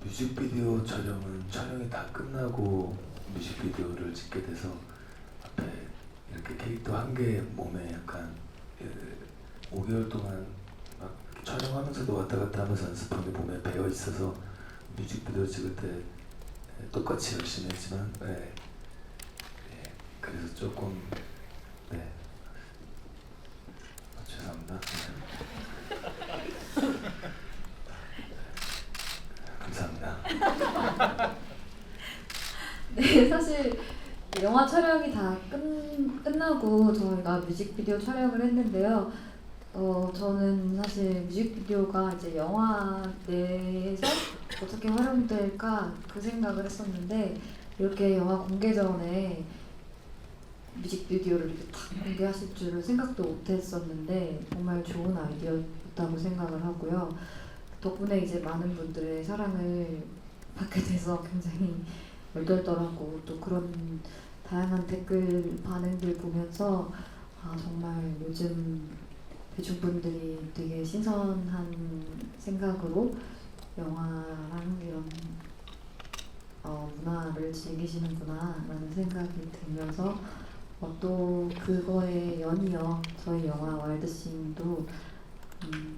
Speaker 3: 뮤직비디오 촬영이 다 끝나고 뮤직비디오를 찍게 돼서 앞에 이렇게 그 캐릭터 한 개의 몸에 약간 5개월 동안 막 촬영하면서도 왔다 갔다 하면서 연습한 게 몸에 배어 있어서 뮤직비디오 찍을 때 똑같이 열심히 했지만 그래서 조금 죄송합니다. 감사합니다.
Speaker 4: 네, 사실 영화 촬영이 다 끝나고 저희가 뮤직비디오 촬영을 했는데요. 저는 사실 뮤직비디오가 이제 영화 내에서 어떻게 활용될까 그 생각을 했었는데 이렇게 영화 공개 전에 뮤직비디오를 이렇게 딱 공개하실 줄은 생각도 못했었는데 정말 좋은 아이디어였다고 생각을 하고요. 덕분에 이제 많은 분들의 사랑을 받게 돼서 굉장히 얼떨떨하고 또 그런 다양한 댓글 반응들 보면서 정말 요즘 대중분들이 되게 신선한 생각으로 영화랑 이런 문화를 즐기시는구나 라는 생각이 들면서 또 그거에 연이어 저희 영화 와일드싱도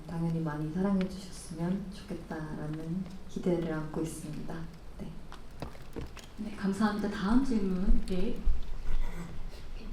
Speaker 4: 당연히 많이 사랑해 주셨으면 좋겠다라는 기대를 안고 있습니다.
Speaker 1: 네, 감사합니다. 다음 질문. 네.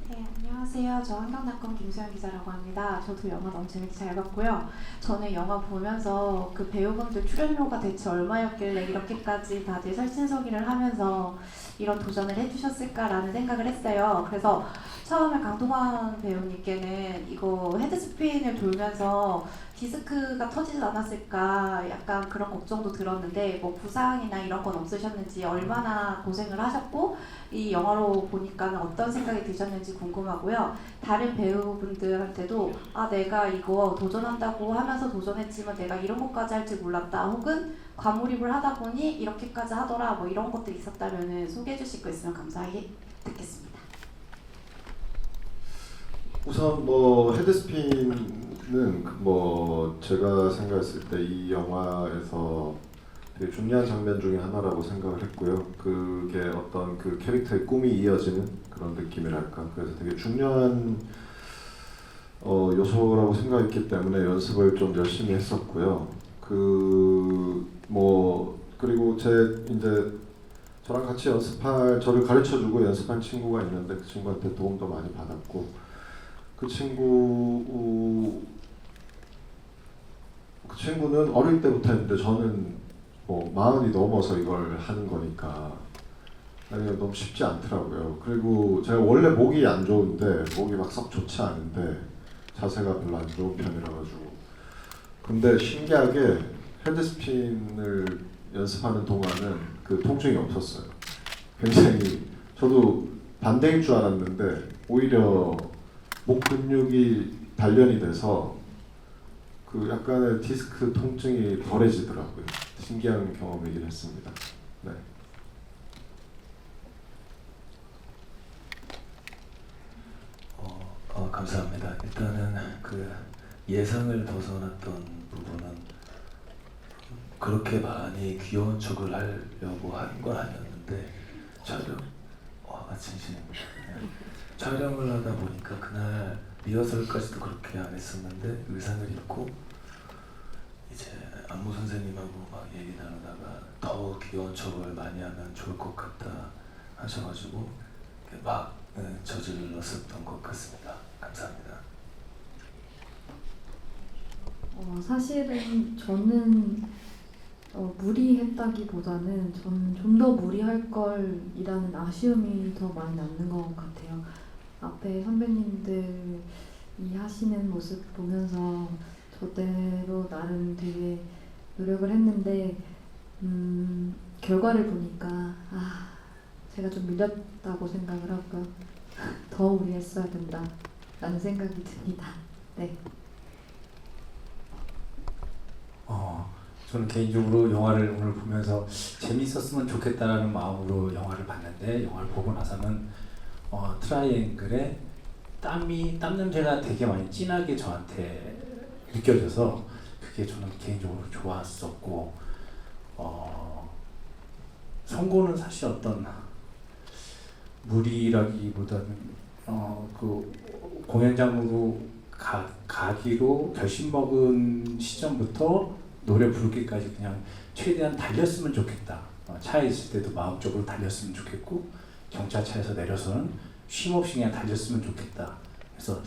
Speaker 16: 네, 안녕하세요. 저 환경닷컴 김수현 기자라고 합니다. 저도 영화 너무 재밌게 잘 봤고요. 저는 영화 보면서 그 배우분들 출연료가 대체 얼마였길래 이렇게까지 다들 설진설기를 하면서 이런 도전을 해주셨을까라는 생각을 했어요. 그래서 처음에 강동원 배우님께는 이거 헤드스핀을 돌면서 디스크가 터지지 않았을까 약간 그런 걱정도 들었는데 뭐 부상이나 이런 건 없으셨는지 얼마나 고생을 하셨고 이 영화로 보니까는 어떤 생각이 드셨는지 궁금하고요. 다른 배우분들한테도 내가 이거 도전한다고 하면서 도전했지만 내가 이런 것까지 할 줄 몰랐다 혹은 과몰입을 하다 보니 이렇게까지 하더라 뭐 이런 것들이 있었다면 소개해 주실 거 있으면 감사하게 듣겠습니다.
Speaker 2: 우선 헤드스핀은 제가 생각했을 때 이 영화에서 되게 중요한 장면 중에 하나라고 생각을 했고요. 그게 어떤 그 캐릭터의 꿈이 이어지는 그런 느낌이랄까. 그래서 되게 중요한 요소라고 생각했기 때문에 연습을 좀 열심히 했었고요. 그리고 저랑 같이 저를 가르쳐주고 연습한 친구가 있는데 그 친구한테 도움도 많이 받았고 그 친구는 어릴 때부터 했는데 저는 40이 넘어서 이걸 하는 거니까 너무 쉽지 않더라고요. 그리고 제가 원래 목이 안 좋은데 목이 막 썩 좋지 않은데 자세가 별로 안 좋은 편이라 가지고 근데 신기하게 헤드스핀을 연습하는 동안은 그 통증이 없었어요. 굉장히 저도 반대일 줄 알았는데 오히려 목 근육이 단련이 돼서 그 약간의 디스크 통증이 덜해지더라고요. 신기한 경험이긴 했습니다. 네.
Speaker 3: 감사합니다. 일단은 그 예상을 벗어났던 부분은 그렇게 많이 귀여운 척을 하려고 한 건 아니었는데 촬영을 하다 보니까 그날 리허설까지도 그렇게 안 했었는데 의상을 입고 이제 안무 선생님하고 막 얘기 나누다가 더 귀여운 척을 많이 하면 좋을 것 같다 하셔가지고 막 저질렀었던 것 같습니다. 감사합니다.
Speaker 4: 사실은 저는 무리했다기보다는 저는 좀 더 무리할 걸이라는 아쉬움이 더 많이 남는 것 같아요. 앞에 선배님들이 하시는 모습 보면서 저대로 나름 되게 노력을 했는데 결과를 보니까 제가 좀 밀렸다고 생각을 하고요. 더 무리했어야 된다라는 생각이 듭니다. 네.
Speaker 5: 저는 개인적으로 영화를 오늘 보면서 재밌었으면 좋겠다라는 마음으로 영화를 봤는데 영화를 보고 나서는 트라이앵글에 땀 냄새가 되게 많이 진하게 저한테 느껴져서 그게 저는 개인적으로 좋았었고 선고는 사실 어떤 무리라기보다는 그 공연장으로 가기로 결심먹은 시점부터 노래 부르기까지 그냥 최대한 달렸으면 좋겠다. 차에 있을 때도 마음적으로 달렸으면 좋겠고 경찰차에서 내려서는 쉼없이 그냥 달렸으면 좋겠다. 그래서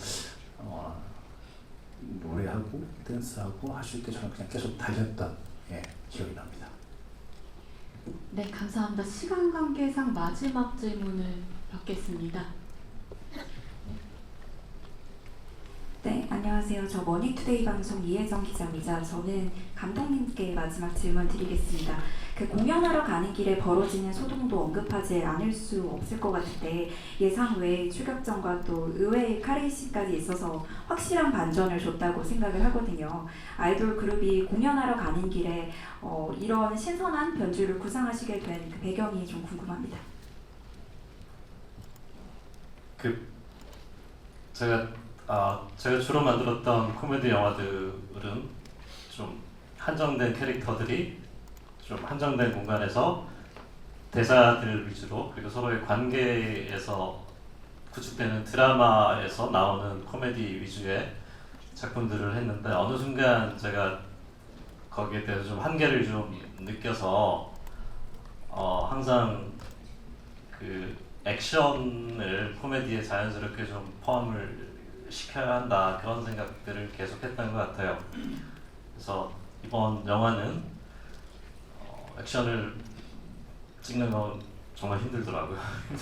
Speaker 5: 노래하고 댄스하고 하실 때 저는 그냥 계속 달렸던 기억이 납니다.
Speaker 1: 네, 감사합니다. 시간 관계상 마지막 질문을 받겠습니다.
Speaker 17: 네, 안녕하세요. 저 머니투데이 방송 이혜정 기자입니다. 저는 감독님께 마지막 질문 드리겠습니다. 그 공연하러 가는 길에 벌어지는 소동도 언급하지 않을 수 없을 것 같은데 예상 외의 추격전과 또 의외의 카레이시까지 있어서 확실한 반전을 줬다고 생각을 하거든요. 아이돌 그룹이 공연하러 가는 길에 이런 신선한 변주를 구상하시게 된 그 배경이 좀 궁금합니다.
Speaker 6: 제가 주로 만들었던 코미디 영화들은 좀 한정된 캐릭터들이 좀 한정된 공간에서 대사들 위주로 그리고 서로의 관계에서 구축되는 드라마에서 나오는 코미디 위주의 작품들을 했는데 어느 순간 제가 거기에 대해서 좀 한계를 좀 느껴서 항상 그 액션을 코미디에 자연스럽게 좀 포함을 시켜야 한다 그런 생각들을 계속했던 것 같아요. 그래서 이번 영화는 액션을 찍는 건 정말 힘들더라고요.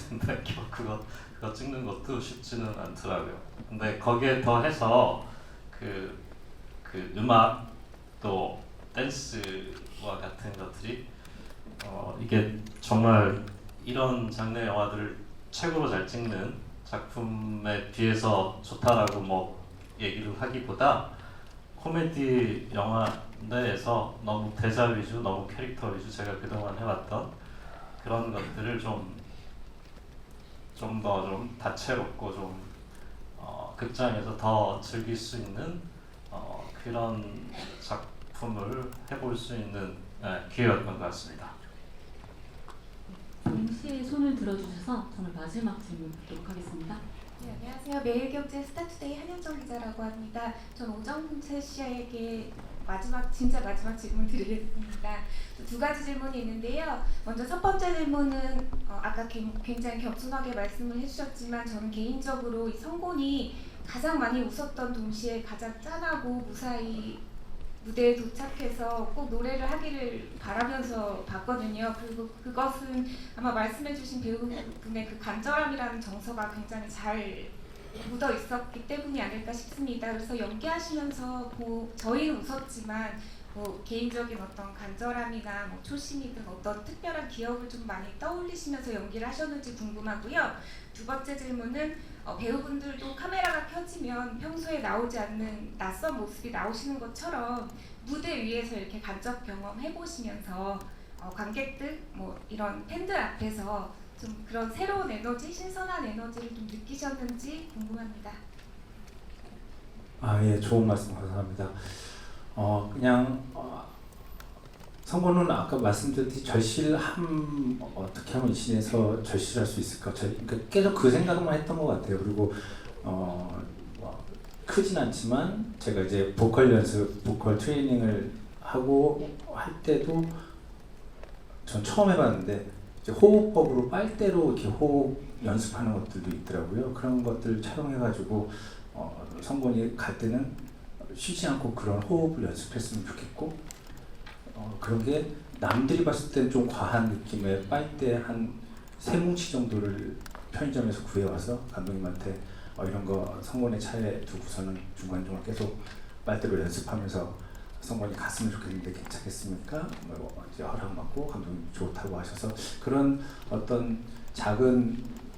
Speaker 6: 근데 그거 찍는 것도 쉽지는 않더라고요. 근데 거기에 더해서 그 음악 또 댄스와 같은 것들이 이게 정말 이런 장르 영화들을 최고로 잘 찍는 작품에 비해서 좋다라고 뭐 얘기를 하기보다 코미디 영화 내에서 너무 대사 위주, 너무 캐릭터 위주 제가 그동안 해왔던 그런 것들을 좀 더 좀 다채롭고 좀 극장에서 더 즐길 수 있는 그런 작품을 해볼 수 있는 기회였던 것 같습니다.
Speaker 1: 동시에 손을 들어주셔서 저는 마지막 질문 드리도록 하겠습니다.
Speaker 18: 네, 안녕하세요. 매일경제 스타투데이 한현정 기자라고 합니다. 저는 오정세 씨에게 진짜 마지막 질문 드리겠습니다. 두 가지 질문이 있는데요. 먼저 첫 번째 질문은 아까 굉장히 겸손하게 말씀을 해주셨지만 저는 개인적으로 이 성곤이 가장 많이 웃었던 동시에 가장 짠하고 무사히 무대에 도착해서 꼭 노래를 하기를 바라면서 봤거든요. 그리고 그것은 아마 말씀해주신 배우분의 그 간절함이라는 정서가 굉장히 잘 묻어 있었기 때문이 아닐까 싶습니다. 그래서 연기하시면서 저희는 웃었지만 개인적인 어떤 간절함이나 초심이든 어떤 특별한 기억을 좀 많이 떠올리시면서 연기를 하셨는지 궁금하고요. 두 번째 질문은 배우분들도 카메라가 켜지면 평소에 나오지 않는 낯선 모습이 나오시는 것처럼 무대 위에서 이렇게 간접 경험해보시면서 관객들, 이런 팬들 앞에서 좀 그런 새로운 에너지, 신선한 에너지를 좀 느끼셨는지 궁금합니다.
Speaker 5: 예, 좋은 말씀 감사합니다. 성곤은 아까 말씀드렸듯이 절실함 어떻게 하면 이 신에서 절실할 수 있을까? 그러니까 계속 그 생각만 했던 것 같아요. 그리고 크진 않지만 제가 이제 보컬 연습, 보컬 트레이닝을 하고 할 때도 전 처음 해봤는데 이제 호흡법으로 빨대로 이렇게 호흡 연습하는 것들도 있더라고요. 그런 것들 촬영해가지고 성곤이 갈 때는 쉬지 않고 그런 호흡을 연습했으면 좋겠고 그런 게 남들이 봤을 때는 좀 과한 느낌의 빨대 한 3뭉치 정도를 편의점에서 구해와서 감독님한테 이런 거 성곤의 차에 두고서는 중간중간 계속 빨대로 연습하면서 성곤이 갔으면 좋겠는데 괜찮겠습니까? 이제 허락받고 감독님 좋다고 하셔서 그런 어떤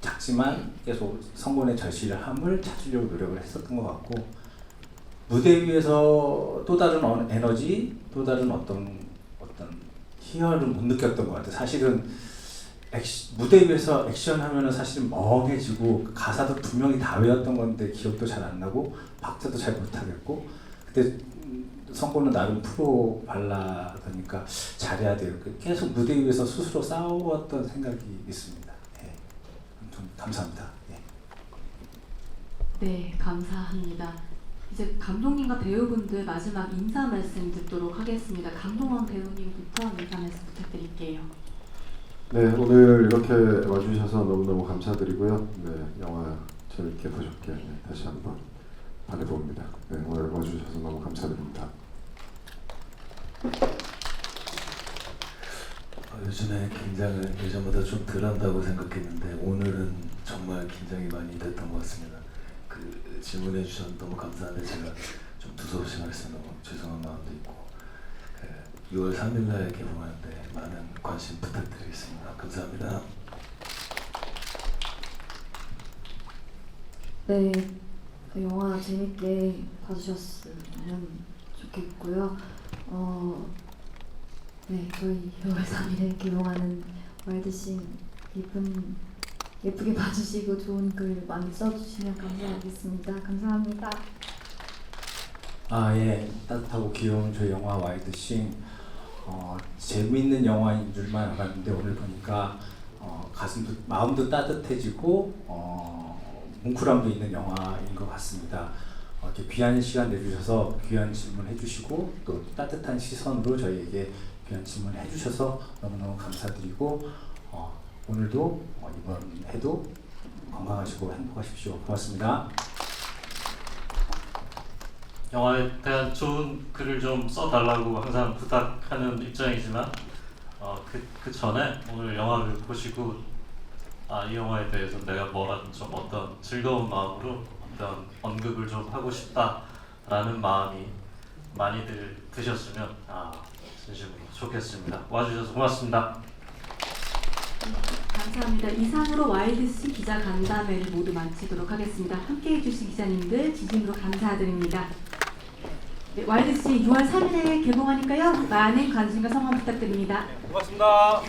Speaker 5: 작지만 계속 성곤의 절실함을 찾으려고 노력을 했었던 것 같고 무대 위에서 또 다른 에너지, 또 다른 어떤 희열을 못 느꼈던 것 같아요. 사실은 무대 위에서 액션하면은 사실 멍해지고 가사도 분명히 다 외웠던 건데 기억도 잘 안 나고 박자도 잘 못하겠고 근데 성곤은 나름 프로 발라드니까 잘해야 돼요. 계속 무대 위에서 스스로 싸웠던 생각이 있습니다. 아무튼 감사합니다.
Speaker 1: 네, 감사합니다. 이제 감독님과 배우분들 마지막 인사 말씀 듣도록 하겠습니다. 강동원 배우님부터 인사 말씀 부탁드릴게요.
Speaker 2: 네, 오늘 이렇게 와주셔서 너무너무 감사드리고요. 네, 영화 재밌게 보셨길 다시 한번 바라봅니다. 네, 오늘 와주셔서 너무 감사드립니다.
Speaker 3: 요즘에 긴장을 예전보다 좀 덜 한다고 생각했는데 오늘은 정말 긴장이 많이 됐던 것 같습니다. 그 질문해 주셔서 너무 감사한데 제가 좀 두서없이 말씀 너무 죄송한 마음도 있고 6월 3일날 개봉하는데 많은 관심 부탁드리겠습니다. 감사합니다.
Speaker 4: 네, 영화 재밌게 봐주셨으면 좋겠고요. 네, 저희 6월 3일에 개봉하는 와일드씬 예쁘게 봐주시고 좋은 글 많이 써주시면 감사하겠습니다. 감사합니다.
Speaker 5: 예, 따뜻하고 귀여운 저희 영화 와일드씬 재미있는 영화인 줄만 알았는데 오늘 보니까 마음도 따뜻해지고 뭉클함도 있는 영화인 것 같습니다. 이렇게 귀한 시간 내주셔서 귀한 질문 해주시고 또 따뜻한 시선으로 저희에게 귀한 질문 해주셔서 너무너무 감사드리고 오늘도 이번 해도 건강하시고 행복하십시오. 고맙습니다.
Speaker 6: 영화에 대한 좋은 글을 좀 써달라고 항상 부탁하는 입장이지만 그 전에 오늘 영화를 보시고 이 영화에 대해서 내가 좀 어떤 즐거운 마음으로 어떤 언급을 좀 하고 싶다라는 마음이 많이들 드셨으면 진심으로 좋겠습니다. 와주셔서 고맙습니다.
Speaker 1: 감사합니다. 이상으로 와일드씬 기자 간담회를 모두 마치도록 하겠습니다. 함께해 주신 기자님들 진심으로 감사드립니다. 네, 와일드씬 6월 3일에 개봉하니까요. 많은 관심과 성원 부탁드립니다.
Speaker 6: 고맙습니다.